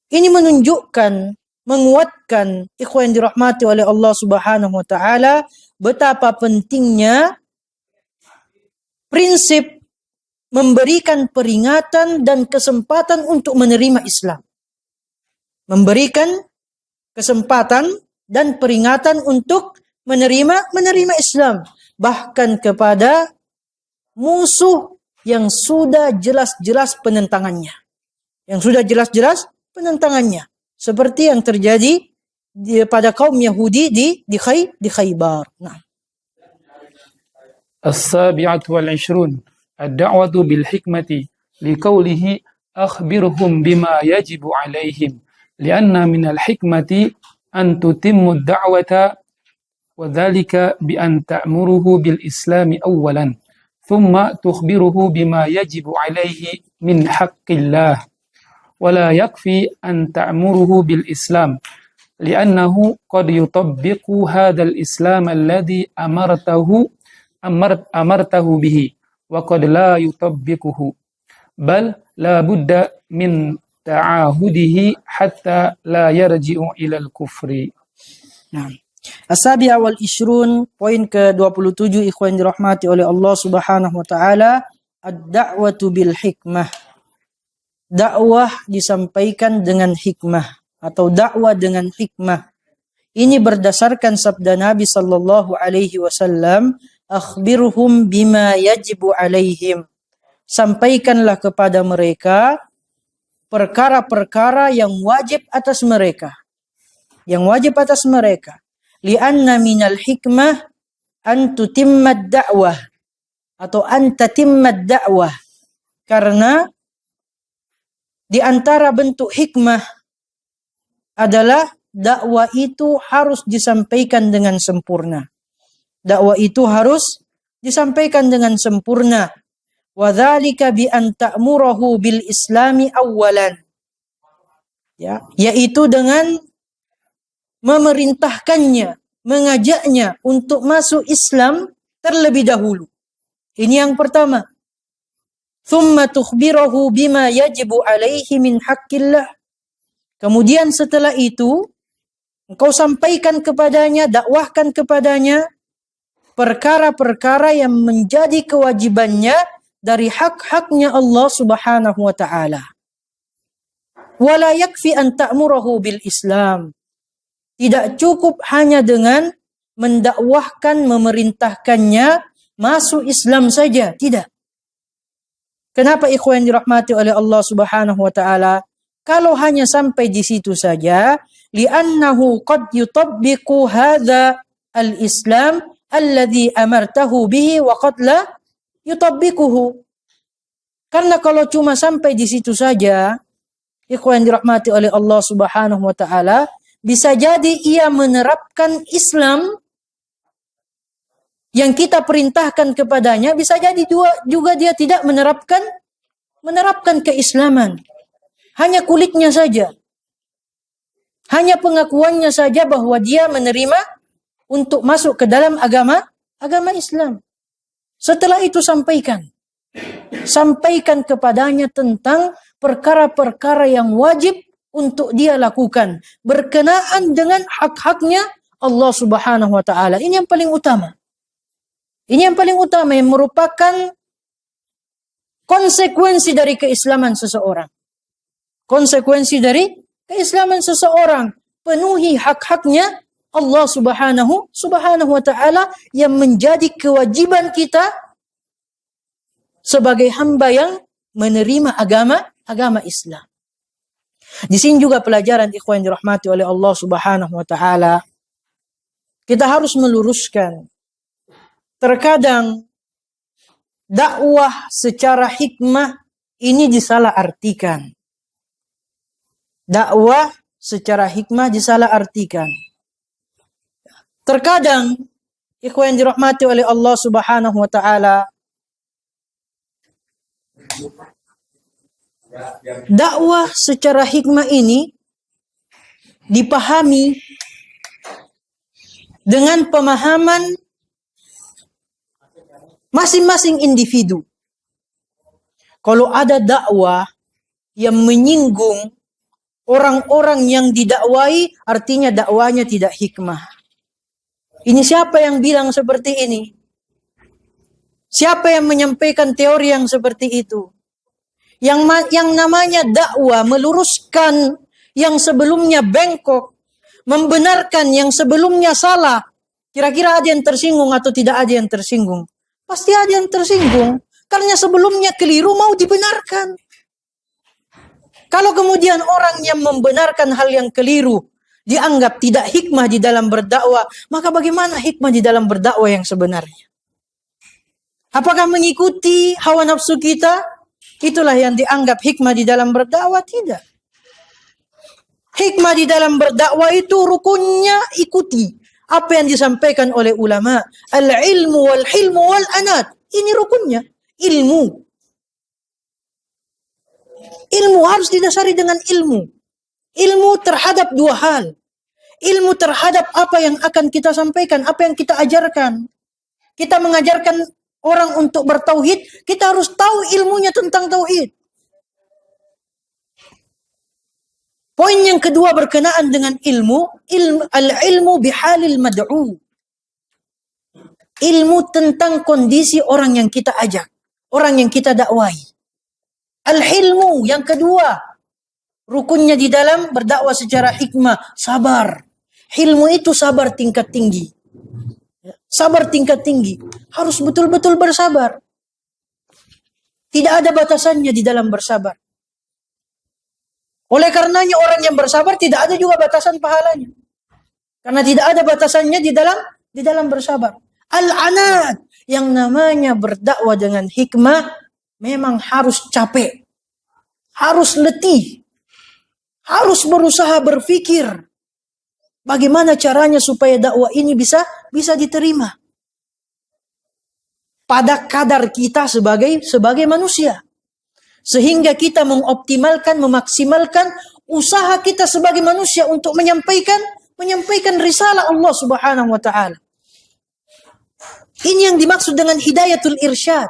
Ini menunjukkan, menguatkan ikhwan dirahmati oleh Allah Subhanahu wa taala betapa pentingnya prinsip memberikan peringatan dan kesempatan untuk menerima Islam. Memberikan kesempatan dan peringatan untuk menerima Islam, bahkan kepada musuh yang sudah jelas-jelas penentangannya. Yang sudah jelas-jelas penentangannya. Seperti yang terjadi pada kaum Yahudi di Khaybar. Nah. As-sabi'atu wal 'ishrun ad-da'watu bil hikmati liqaulihi akhbirhum bima yajibu 'alaihim li'anna minal hikmati an tutimmu ad-da'wata wa dhalika bi an ta'muruhu bil islami awwalan thumma tukhbiruhu bima yajibu 'alaihi min haqqillah. ولا يكفي أن تأمره بالإسلام لأنه قد يطبق هذا الإسلام الذي أمرته به وقد لا يطبقه بل لا بد من تعاهده حتى لا يرجع إلى الكفر. As-sabi'a wal 'ishrun, poin ke-27 ikhwan dirahmati oleh Allah Subhanahu wa taala, ad-da'watu bil hikmah. Dakwah disampaikan dengan hikmah atau dakwah dengan hikmah. Ini berdasarkan sabda Nabi sallallahu alaihi wasallam, akhbirhum bima yajibu alaihim. Sampaikanlah kepada mereka perkara-perkara yang wajib atas mereka. Yang wajib atas mereka. Lianna minal hikmah an tutimmad da'wah atau an tatimmad da'wah. Karena di antara bentuk hikmah adalah dakwah itu harus disampaikan dengan sempurna. Dakwah itu harus disampaikan dengan sempurna. Wa dzalika bi an ta'murahu bil islami awwalan. Ya, yaitu dengan memerintahkannya, mengajaknya untuk masuk Islam terlebih dahulu. Ini yang pertama. Thumma tukhbirahu bima yajibu alaihi min haqqillah. Kemudian setelah itu, engkau sampaikan kepadanya, dakwahkan kepadanya perkara-perkara yang menjadi kewajibannya dari hak-haknya Allah Subhanahu wa taala. Wala yakfi an ta'murahu bil Islam. Tidak cukup hanya dengan mendakwahkan, memerintahkannya masuk Islam saja, tidak. Kenapa ikhwan dirahmati oleh Allah Subhanahu wa taala? Kalau hanya sampai di situ saja, li'annahu qad yutabbiqu hadza al-Islam alladhi amartahu bihi wa qad la yutabbiquhu. Karena kalau cuma sampai di situ saja, ikhwan dirahmati oleh Allah Subhanahu wa taala, bisa jadi ia menerapkan Islam yang kita perintahkan kepadanya, bisa jadi juga dia tidak menerapkan keislaman. Hanya kulitnya saja. Hanya pengakuannya saja bahwa dia menerima untuk masuk ke dalam agama Islam. Setelah itu sampaikan kepadanya tentang perkara-perkara yang wajib untuk dia lakukan berkenaan dengan hak-haknya Allah Subhanahu wa taala. Ini yang paling utama. Ini yang paling utama yang merupakan konsekuensi dari keislaman seseorang. Konsekuensi dari keislaman seseorang, penuhi hak-haknya Allah Subhanahu wa taala yang menjadi kewajiban kita sebagai hamba yang menerima agama Islam. Di sini juga pelajaran ikhwan yang dirahmati oleh Allah Subhanahu wa taala. Kita harus meluruskan. Terkadang dakwah secara hikmah ini disalahartikan. Dakwah secara hikmah disalahartikan. Terkadang ikhwan yang dirahmati oleh Allah Subhanahu wa taala, dakwah secara hikmah ini dipahami dengan pemahaman masing-masing individu. Kalau ada dakwah yang menyinggung orang-orang yang didakwai, artinya dakwahnya tidak hikmah. Ini siapa yang bilang seperti ini? Siapa yang menyampaikan teori yang seperti itu? Yang namanya dakwah meluruskan yang sebelumnya bengkok, membenarkan yang sebelumnya salah. Kira-kira ada yang tersinggung atau tidak ada yang tersinggung? Pasti ada yang tersinggung. Karena sebelumnya keliru mau dibenarkan. Kalau kemudian orang yang membenarkan hal yang keliru dianggap tidak hikmah di dalam berdakwah, maka bagaimana hikmah di dalam berdakwah yang sebenarnya? Apakah mengikuti hawa nafsu kita? Itulah yang dianggap hikmah di dalam berdakwah? Tidak. Hikmah di dalam berdakwah itu rukunnya ikuti apa yang disampaikan oleh ulama. Al-ilmu wal-hilmu wal-anat. Ini rukunnya. Ilmu. Ilmu harus didasari dengan ilmu. Ilmu terhadap dua hal. Ilmu terhadap apa yang akan kita sampaikan, apa yang kita ajarkan. Kita mengajarkan orang untuk bertauhid, kita harus tahu ilmunya tentang tauhid. Poin yang kedua berkenaan dengan ilmu, al-ilmu bihalil mad'u. Ilmu tentang kondisi orang yang kita ajak, orang yang kita dakwai. Al-hilmu yang kedua, rukunnya di dalam berdakwah secara hikmah, sabar. Hilmu itu sabar tingkat tinggi. Sabar tingkat tinggi. Harus betul-betul bersabar. Tidak ada batasannya di dalam bersabar. Oleh karenanya orang yang bersabar tidak ada juga batasan pahalanya. Karena tidak ada batasannya di dalam bersabar. Al-anat, yang namanya berdakwah dengan hikmah memang harus capek. Harus letih. Harus berusaha berpikir bagaimana caranya supaya dakwah ini bisa diterima pada kadar kita sebagai manusia. Sehingga kita mengoptimalkan, memaksimalkan usaha kita sebagai manusia untuk menyampaikan risalah Allah Subhanahu wa taala. Ini yang dimaksud dengan hidayatul irsyad.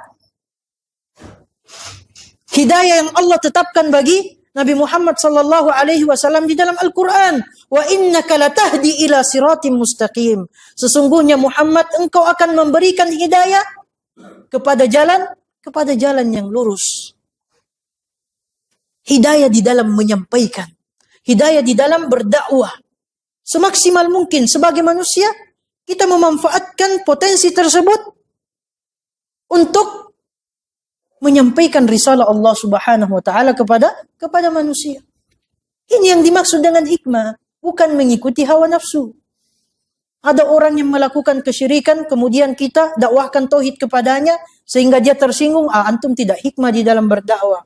Hidayah yang Allah tetapkan bagi Nabi Muhammad sallallahu alaihi wasallam di dalam Al-Qur'an, wa innaka latahdi ila siratim mustaqim. Sesungguhnya Muhammad, engkau akan memberikan hidayah kepada jalan yang lurus. Hidayah di dalam menyampaikan, hidayah di dalam berdakwah. Semaksimal mungkin sebagai manusia kita memanfaatkan potensi tersebut untuk menyampaikan risalah Allah Subhanahu wa taala kepada manusia. Ini yang dimaksud dengan hikmah, bukan mengikuti hawa nafsu. Ada orang yang melakukan kesyirikan, kemudian kita dakwahkan tauhid kepadanya sehingga dia tersinggung, antum tidak hikmah di dalam berdakwah.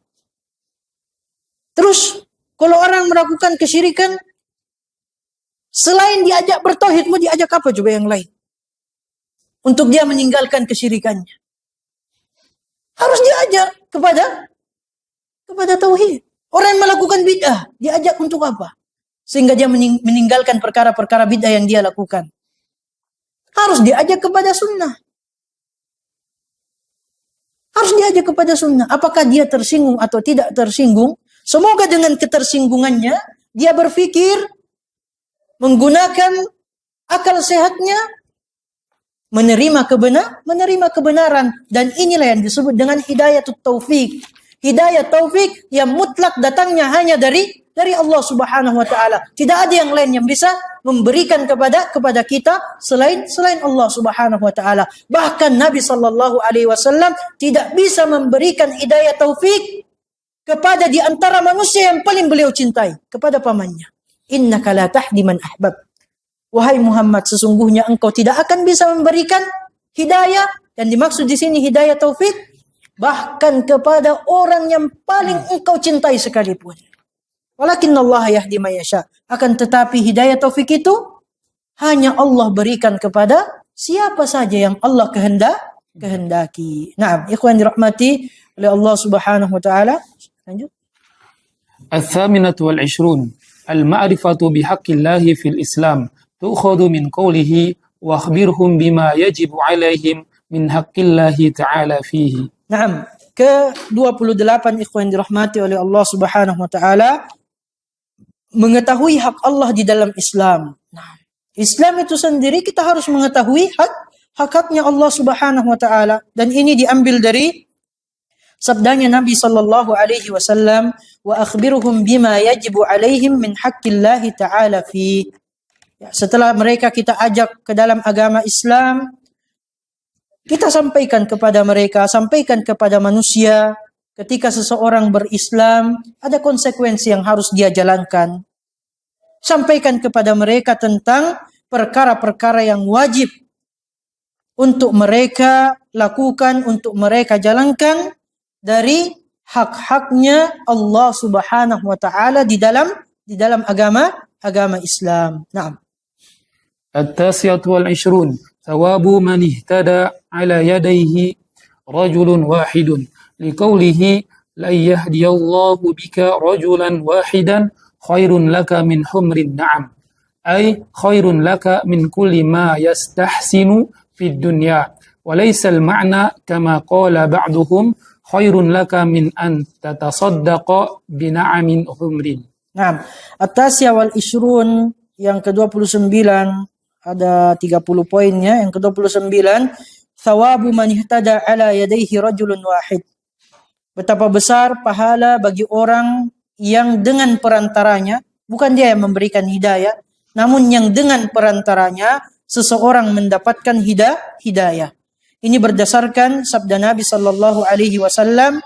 Terus kalau orang melakukan kesyirikan, selain diajak bertauhid, mau diajak apa juga yang lain untuk dia meninggalkan kesyirikannya? Harus diajak kepada tauhid. Orang yang melakukan bid'ah, diajak untuk apa? Sehingga dia meninggalkan perkara-perkara bid'ah yang dia lakukan. Harus diajak kepada sunnah. Harus diajak kepada sunnah. Apakah dia tersinggung atau tidak tersinggung? Semoga dengan ketersinggungannya, dia berpikir, menggunakan akal sehatnya, menerima kebenaran. Dan inilah yang disebut dengan hidayatut taufik. Hidayah taufik yang mutlak datangnya hanya dari Allah Subhanahu wa taala. Tidak ada yang lain yang bisa memberikan kepada kita selain Allah Subhanahu wa taala. Bahkan Nabi sallallahu alaihi wasallam tidak bisa memberikan hidayah taufik kepada di antara manusia yang paling beliau cintai, kepada pamannya. Innaka la tahdi man ahbab. Wahai Muhammad, sesungguhnya engkau tidak akan bisa memberikan hidayah, yang dimaksud di sini hidayah taufik, bahkan kepada orang yang paling engkau cintai sekalipun. Walakinnallaha yahdi man yasha. Akan tetapi hidayah taufik itu hanya Allah berikan kepada siapa saja yang Allah kehendaki. Naam, ikhwan dirahmati oleh Allah Subhanahu wa taala. Lanjut. الثامنة والعشرون المعرفة بحق الله في الإسلام تؤخذ من قوله وأخبرهم بما يجب عليهم من حق الله تعالى فيه. Naam, ke-28 ikhwan dirahmati oleh Allah Subhanahu wa taala, mengetahui hak Allah di dalam Islam. Nah, Islam itu sendiri kita harus mengetahui hak-haknya Allah Subhanahu wa taala, dan ini diambil dari sabdanya Nabi sallallahu alaihi wasallam, wa akhbiruhum bima yajibu alaihim min haqqillahi ta'ala fi. Ya, setelah mereka kita ajak ke dalam agama Islam, kita sampaikan kepada mereka, sampaikan kepada manusia, ketika seseorang berislam, ada konsekuensi yang harus dia jalankan. Sampaikan kepada mereka tentang perkara-perkara yang wajib untuk mereka lakukan, untuk mereka jalankan dari hak-haknya Allah Subhanahu wa taala di dalam agama Islam. Naam. التاسعة والعشرون ثواب من اهتدى على يديه رجل واحد لقوله لن يهدي الله بك رجلا واحدا خير لك من حمر النعم أي خير لك من كل ما يستحسن في الدنيا وليس المعنى كما قال بعضهم خير لك من أن تتصدق بنعم حمر. Naam. At-tasya wal ishrun, yang ke-29, ada 30 poinnya. Yang ke-29, thawabu man ihtada ala yadayhi rajulun wahid. Betapa besar pahala bagi orang yang dengan perantaranya, bukan dia yang memberikan hidayah, namun yang dengan perantaranya seseorang mendapatkan hidayah. Ini berdasarkan sabda Nabi sallallahu alaihi wasallam,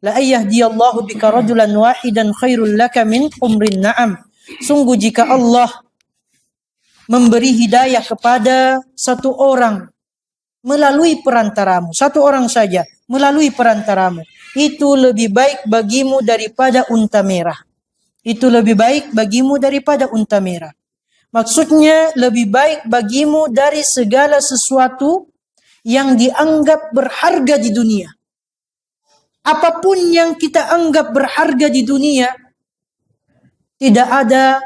la ayyahdiyallahu bika rajulan wahidan khairul laka min humrin na'am. Sungguh jika Allah memberi hidayah kepada satu orang melalui perantaramu, satu orang saja melalui perantaramu, itu lebih baik bagimu daripada unta merah. Itu lebih baik bagimu daripada unta merah. Maksudnya lebih baik bagimu dari segala sesuatu yang dianggap berharga di dunia. Apapun yang kita anggap berharga di dunia, tidak ada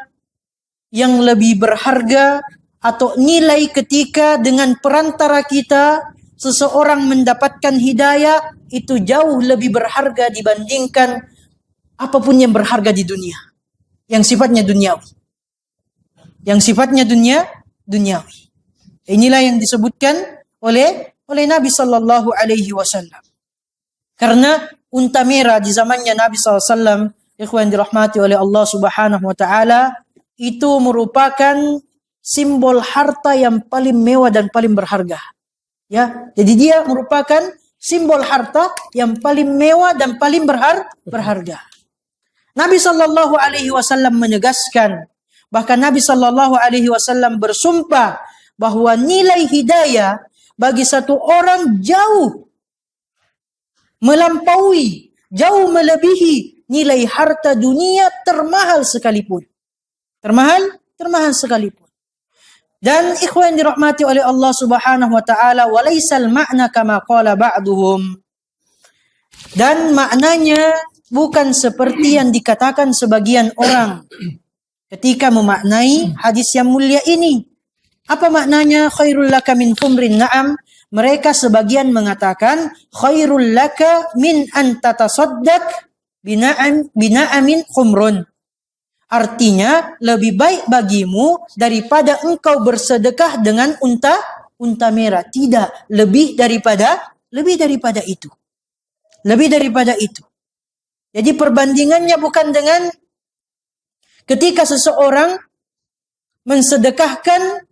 yang lebih berharga atau nilai ketika dengan perantara kita seseorang mendapatkan hidayah, itu jauh lebih berharga dibandingkan apapun yang berharga di dunia, yang sifatnya duniawi. Yang sifatnya duniawi. Inilah yang disebutkan oleh Nabi sallallahu alaihi wasallam. Karena unta merah di zamannya Nabi sallallahu alaihi wasallam, ikhwan dirahmati oleh Allah Subhanahu wa taala, itu merupakan simbol harta yang paling mewah dan paling berharga. Ya, jadi dia merupakan simbol harta yang paling mewah dan paling berharga. Nabi sallallahu alaihi wasallam menegaskan, bahkan Nabi sallallahu alaihi wasallam bersumpah bahwa nilai hidayah bagi satu orang jauh melampaui, jauh melebihi nilai harta dunia termahal sekalipun. Termahal sekalipun. Dan ikhwan dirahmati oleh Allah Subhanahu wa taala, walaisal ma'na kama qala ba'duhum. Dan maknanya bukan seperti yang dikatakan sebagian orang ketika memaknai hadis yang mulia ini. Apa maknanya khairul laka min humrin na'am? Mereka sebagian mengatakan khairul laka min an tatasaddaq bina'amin khumrun. Artinya lebih baik bagimu daripada engkau bersedekah dengan unta merah. Tidak, lebih daripada itu. Lebih daripada itu. Jadi perbandingannya bukan dengan ketika seseorang mensedekahkan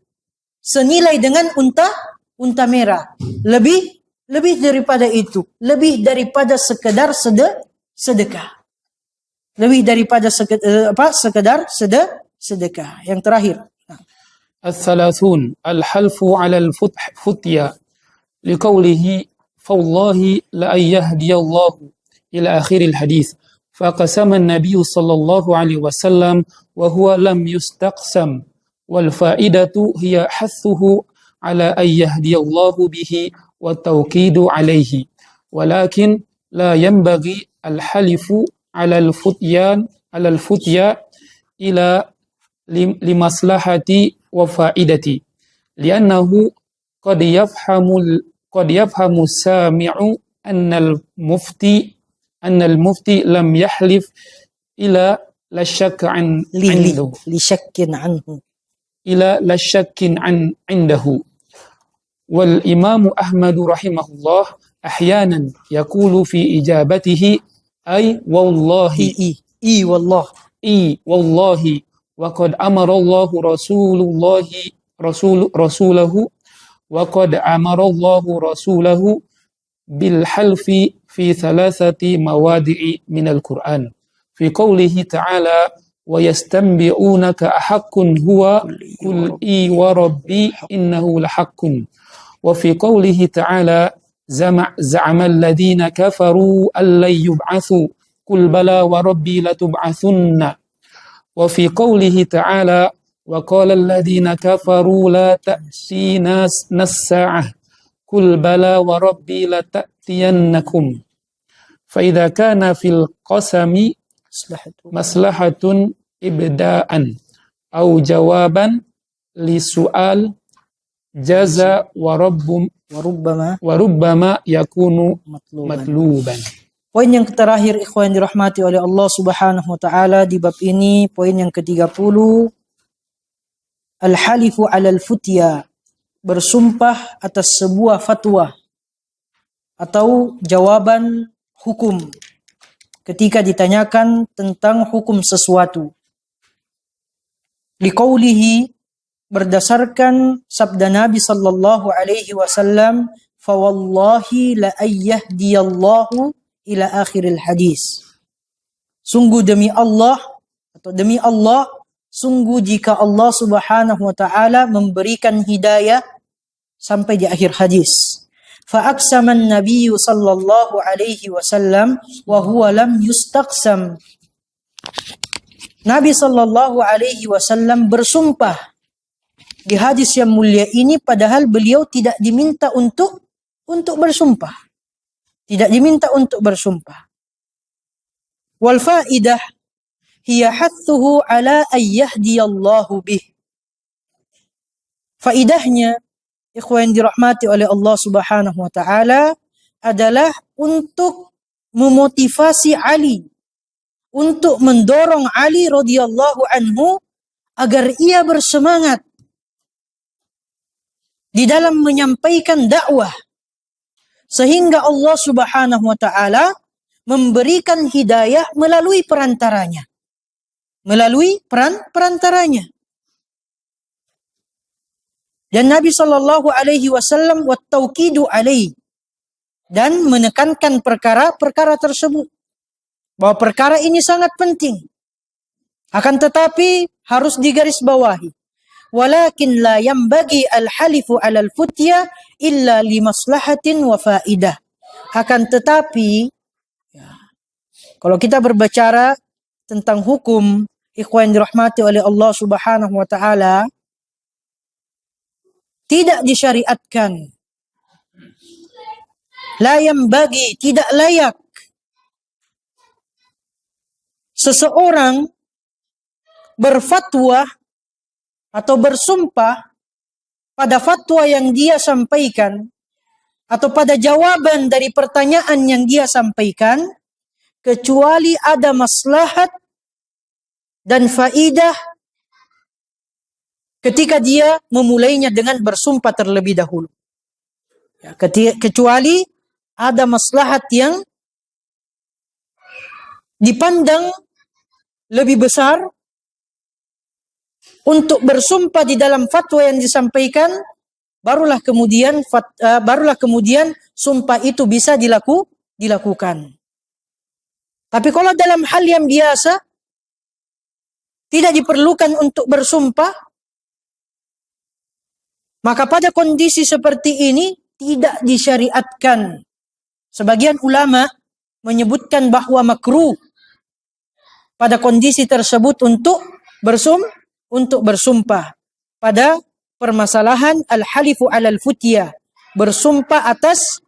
senilai dengan unta merah. Lebih daripada itu. Lebih daripada sekedar sedekah. Lebih daripada sekedar sedekah. Yang terakhir. الثلاثون الحلف على الفتيا لقوله فوالله لأن يهدي الله إلى آخر الحديث فقسم النبي صلى الله عليه وسلم وهو لم يستقسم والفائدة هي حثه على أن يهدي الله به والتوكيد عليه ولكن لا ينبغي الحلف على الفتيا إلى لمصلحة وفائدة لأنه قد يفهم السامع أن المفتي لم يحلف إلى لا شك عنده عنده والإمام أحمد رحمه الله أحيانا يقول في إجابته أي والله والله وقد أمر الله رسوله بالحلف في ثلاثة مواضع من القرآن في قوله تعالى ويستنبئونك أحق هو قل إي وربي إنه لحق وفي قوله تعالى زعم الذين كفروا أن لن يبعثوا قل بلى وربي لتبعثن وفي قوله تعالى وقال الذين كفروا لا تأتينا الساعة قل بلى وربي لتأتينكم فإذا كان في القسم مصلحة إبداء أو جوابا لسؤال جزا وربما يكون مطلوبا. Poin yang terakhir ikhwan yang dirahmati oleh Allah Subhanahu wa taala di bab ini, poin yang ke-30, al-halifu 'alal futya, bersumpah atas sebuah fatwa atau jawaban hukum ketika ditanyakan tentang hukum sesuatu. Liqaulihi, berdasarkan sabda Nabi sallallahu alaihi wasallam, fa wallahi la ayyahdiyallahu ila akhiril hadis. Sungguh demi Allah, sungguh jika Allah Subhanahu wa taala memberikan hidayah sampai di akhir hadis. Fa aqsama an-nabiy sallallahu alaihi wasallam wa huwa lam yustaqsam. Nabi sallallahu alaihi wasallam bersumpah di hadis yang mulia ini padahal beliau tidak diminta untuk bersumpah. Tidak diminta untuk bersumpah. Wal faidah hiya hathuhu ala ayyahdiyallahu bih. Faidahnya, ikhwan dirahmati oleh Allah Subhanahu wa taala, adalah untuk memotivasi Ali, untuk mendorong Ali radhiyallahu anhu agar ia bersemangat di dalam menyampaikan dakwah, sehingga Allah Subhanahu wa taala memberikan hidayah melalui perantaranya. Dan Nabi sallallahu alaihi wasallam wattauqidu alaihi, dan menekankan perkara-perkara tersebut, bahwa perkara ini sangat penting. Akan tetapi harus digarisbawahi. Walakin la yambagi al-halifu 'alal futya illa limaslahatin wa faidah. Akan tetapi kalau kita berbicara tentang hukum, ikhwan dirahmati oleh Allah Subhanahu wa taala, tidak disyariatkan, la yambagi, tidak layak seseorang berfatwa atau bersumpah pada fatwa yang dia sampaikan atau pada jawaban dari pertanyaan yang dia sampaikan kecuali ada maslahat dan faidah ketika dia memulainya dengan bersumpah terlebih dahulu. Ya, kecuali ada maslahat yang dipandang lebih besar untuk bersumpah di dalam fatwa yang disampaikan, barulah kemudian sumpah itu bisa dilakukan. Tapi kalau dalam hal yang biasa tidak diperlukan untuk bersumpah, maka pada kondisi seperti ini tidak disyariatkan. Sebagian ulama menyebutkan bahwa makruh pada kondisi tersebut untuk bersumpah pada permasalahan al-halifu alal futya, bersumpah atas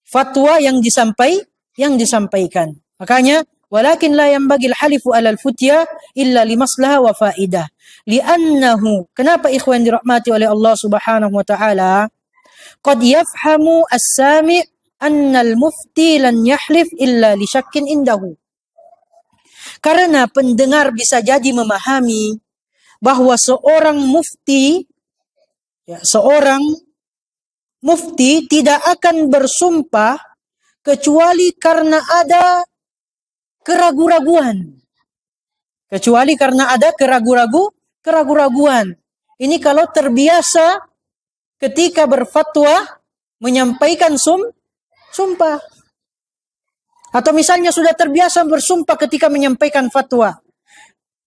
fatwa yang disampaikan. Makanya walakin la yanbaghi al-halifu alal futya illa limaslaha wa faidah. Li'annahu, kenapa ikhwan dirahmati oleh Allah Subhanahu wa taala? Qad yafhamu as-sami' anna al-mufti lan yahlif illa li syakkin indahu. Karena pendengar bisa jadi memahami bahwa seorang mufti tidak akan bersumpah kecuali karena ada keraguan-raguan. Ini kalau terbiasa ketika berfatwa menyampaikan sumpah. Atau misalnya sudah terbiasa bersumpah ketika menyampaikan fatwa.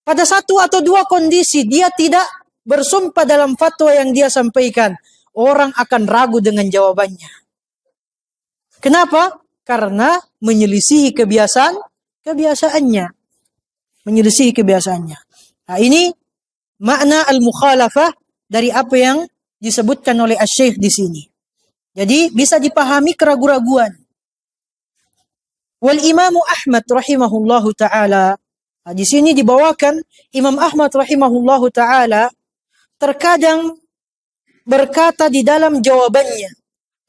Pada satu atau dua kondisi dia tidak bersumpah dalam fatwa yang dia sampaikan, orang akan ragu dengan jawabannya. Kenapa? Karena menyelisihi kebiasaannya. Nah, ini makna al-mukhalafah dari apa yang disebutkan oleh Asy-Syaikh di sini. Jadi bisa dipahami keraguan-raguan. Wal Imamu Ahmad rahimahullahu taala, di sini dibawakan Imam Ahmad rahimahullahu taala terkadang berkata di dalam jawabannya,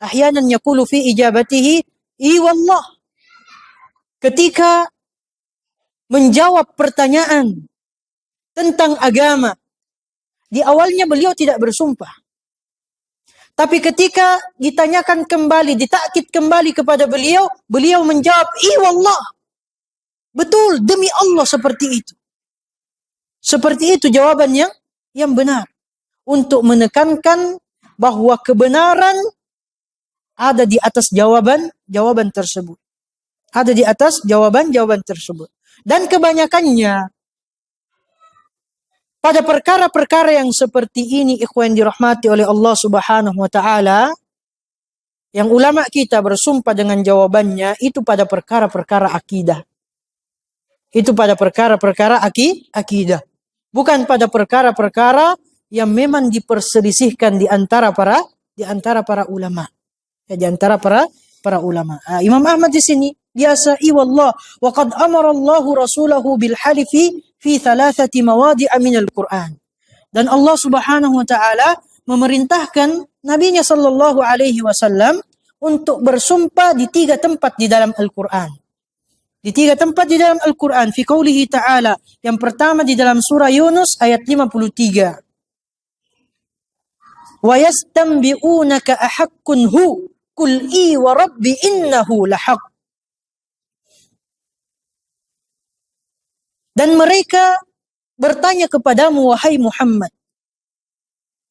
ahyanan yaqulu fi ijabatihi i wallah, ketika menjawab pertanyaan tentang agama. Di awalnya beliau tidak bersumpah. Tapi ketika ditanyakan kembali, ditakkid kembali kepada beliau, beliau menjawab, "I wallah." Betul, demi Allah seperti itu. Seperti itu jawaban yang benar. Untuk menekankan bahwa kebenaran ada di atas jawaban tersebut. Ada di atas jawaban tersebut. Dan kebanyakannya pada perkara-perkara yang seperti ini, ikhwan dirahmati oleh Allah Subhanahu wa taala, yang ulama kita bersumpah dengan jawabannya itu pada perkara-perkara akidah. Itu pada perkara-perkara akidah. Bukan pada perkara-perkara yang memang diperselisihkan di antara para ulama. Ya, di antara para ulama. Imam Ahmad di sini biasa i wallah wa qad amara Allahu rasulahu bil halifi fi thalathati mawadi'a min al-Qur'an. Dan Allah Subhanahu wa taala memerintahkan nabinya sallallahu alaihi wasallam untuk bersumpah di 3 tempat di dalam Al-Qur'an. Di 3 tempat di dalam Al-Quran. Fi qawlihi ta'ala. Yang pertama di dalam surah Yunus ayat 53. Wa yastanbi'unaka ahakkun hu. Kul i wa rabbi innahu lahaq. Dan mereka bertanya kepadamu wahai Muhammad.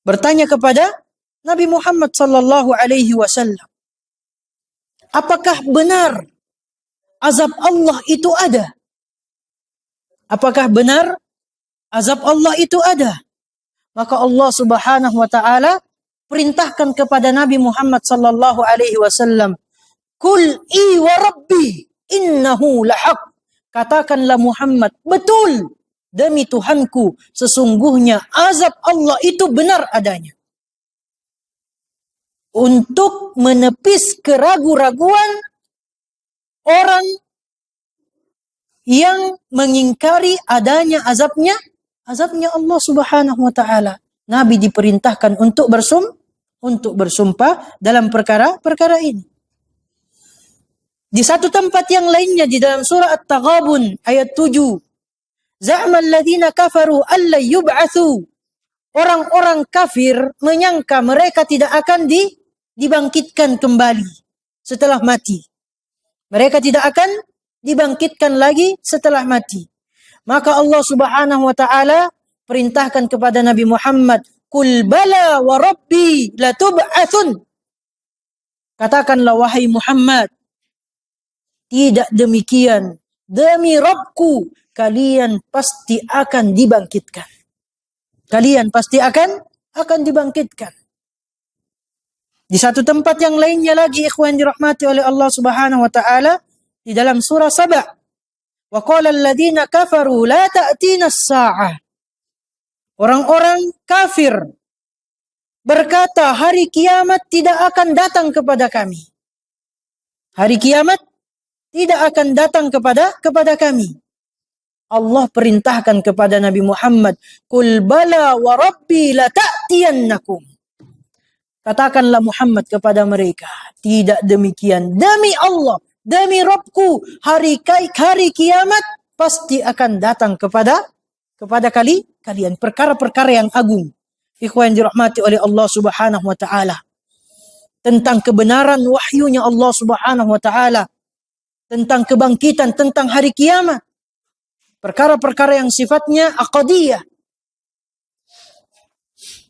Bertanya kepada Nabi Muhammad sallallahu alaihi wasallam. Apakah benar azab Allah itu ada? Apakah benar azab Allah itu ada? Maka Allah Subhanahu wa taala perintahkan kepada Nabi Muhammad sallallahu alaihi wasallam, "Qul i wa rabbi innahu lahaq." Katakanlah Muhammad, betul demi Tuhanku sesungguhnya azab Allah itu benar adanya. Untuk menepis keraguan-raguan orang yang mengingkari adanya azabnya Allah Subhanahu wa taala. Nabi diperintahkan untuk untuk bersumpah dalam perkara-perkara ini. Di satu tempat yang lainnya di dalam surah At-Taghabun ayat 7, za'ama alladhina kafaru alla yub'atsu. Orang-orang kafir menyangka mereka tidak akan dibangkitkan kembali setelah mati. Mereka tidak akan dibangkitkan lagi setelah mati. Maka Allah Subhanahu wa taala perintahkan kepada Nabi Muhammad, "Qul bala wa rabbi latub'atsun." Katakanlah wahai Muhammad, tidak demikian, demi Rabbku kalian pasti akan dibangkitkan. Kalian pasti akan dibangkitkan. Di satu tempat yang lainnya lagi, ikhwan dirahmati oleh Allah Subhanahu wa taala, di dalam surah Saba, wa qala alladziina kafaru la ta'tina as-saa'ah. Orang-orang kafir berkata, hari kiamat tidak akan datang kepada kami. Hari kiamat tidak akan datang kepada kami. Allah perintahkan kepada Nabi Muhammad, "Qul bala wa rabbi la ta'tiyannakum." Katakanlah Muhammad kepada mereka, tidak demikian, demi Allah, demi Rabbku, hari kiamat pasti akan datang kepada kalian. Perkara-perkara yang agung, ikhwan dirahmati oleh Allah Subhanahu wa taala, tentang kebenaran wahyunya Allah Subhanahu wa taala, tentang kebangkitan, tentang hari kiamat. Perkara-perkara yang sifatnya aqdiyah,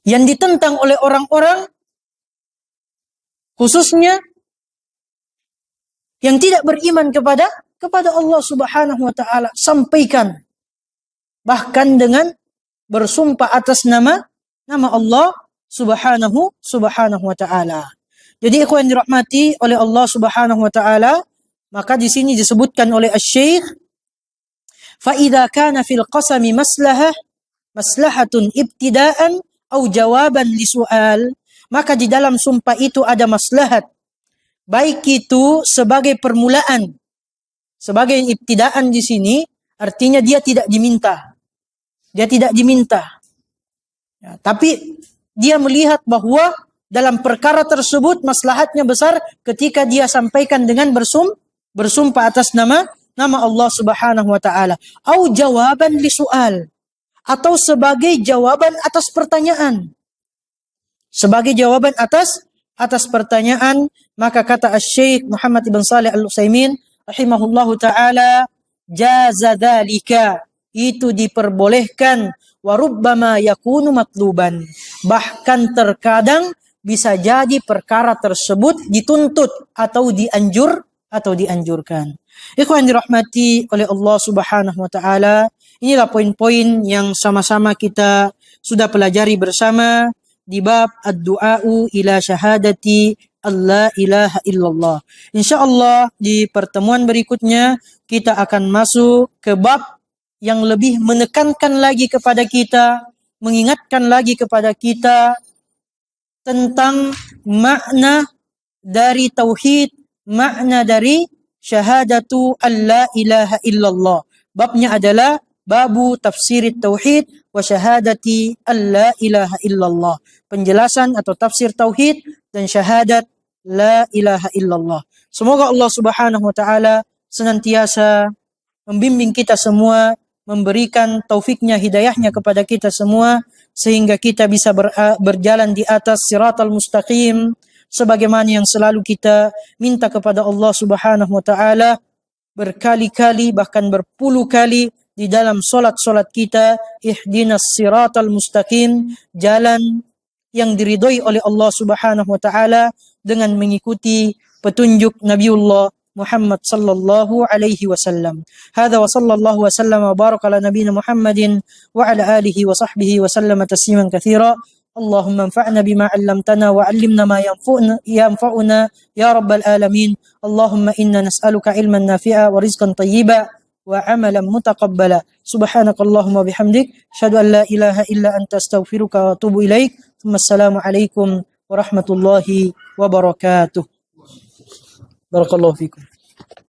yang ditentang oleh orang-orang, khususnya yang tidak beriman kepada Allah Subhanahu wa taala, sampaikan bahkan dengan bersumpah atas nama Allah Subhanahu wa taala. Jadi ikhwan dirahmati oleh Allah Subhanahu wa taala, maka di sini disebutkan oleh Asy-Syaikh, fa idza kana fil qasami maslahatun ibtidaan au jawaban li su'al, maka di dalam sumpah itu ada maslahat, baik itu sebagai permulaan, sebagai ibtidaan di sini artinya dia tidak diminta. Ya, tapi dia melihat bahwa dalam perkara tersebut maslahatnya besar ketika dia sampaikan dengan bersumpah atas nama Allah Subhanahu wa taala, au jawaban li su'al, atau sebagai jawaban atas pertanyaan. Sebagai jawaban atas pertanyaan, maka kata Asy-Syaikh Muhammad ibn Shalih Al-Utsaimin rahimahullahu taala, jaza dzalika, itu diperbolehkan, wa rubbama yakunu matluban, bahkan terkadang bisa jadi perkara tersebut dituntut atau dianjurkan. Ikhwan dirahmati oleh Allah Subhanahu wa taala, inilah poin-poin yang sama-sama kita sudah pelajari bersama di bab ad-du'a'u ila syahadati alla ilaha illallah. Insyaallah di pertemuan berikutnya kita akan masuk ke bab yang lebih menekankan lagi kepada kita, mengingatkan lagi kepada kita tentang makna dari tauhid, makna dari syahadatu alla ilaha illallah. Babnya adalah babu tafsirit tauhid wa syahadati alla ilaha illallah. Penjelasan atau tafsir tauhid dan syahadat la ilaha illallah. Semoga Allah Subhanahu wa taala senantiasa membimbing kita semua, memberikan taufiknya, hidayahnya kepada kita semua, sehingga kita bisa berjalan di atas siratal mustaqim, sebagaimana yang selalu kita minta kepada Allah Subhanahu wa taala berkali-kali, bahkan berpuluh kali di dalam solat-solat kita, ihdinas siratal mustaqim, jalan yang diridhoi oleh Allah Subhanahu wa taala dengan mengikuti petunjuk Nabiullah Muhammad sallallahu alaihi wasallam. Hadza wa sallallahu wa sallam wa baraka ala nabiyyina Muhammadin wa ala alihi wa sahbihi wa sallama tasliman katsira. Allahumma anfa'na bima 'allamtana wa 'allimna ma yanfa'una ya rabbal alamin. Allahumma inna nas'aluka ilman nafi'a wa rizqan thayyiba wa 'amalan mutaqabbala. Subhanakallahumma bihamdik, asyhadu an la ilaha illa anta astaghfiruka wa atubu ilaik. Wassalamu alaikum warahmatullahi wabarakatuh. Barakallahu fikum.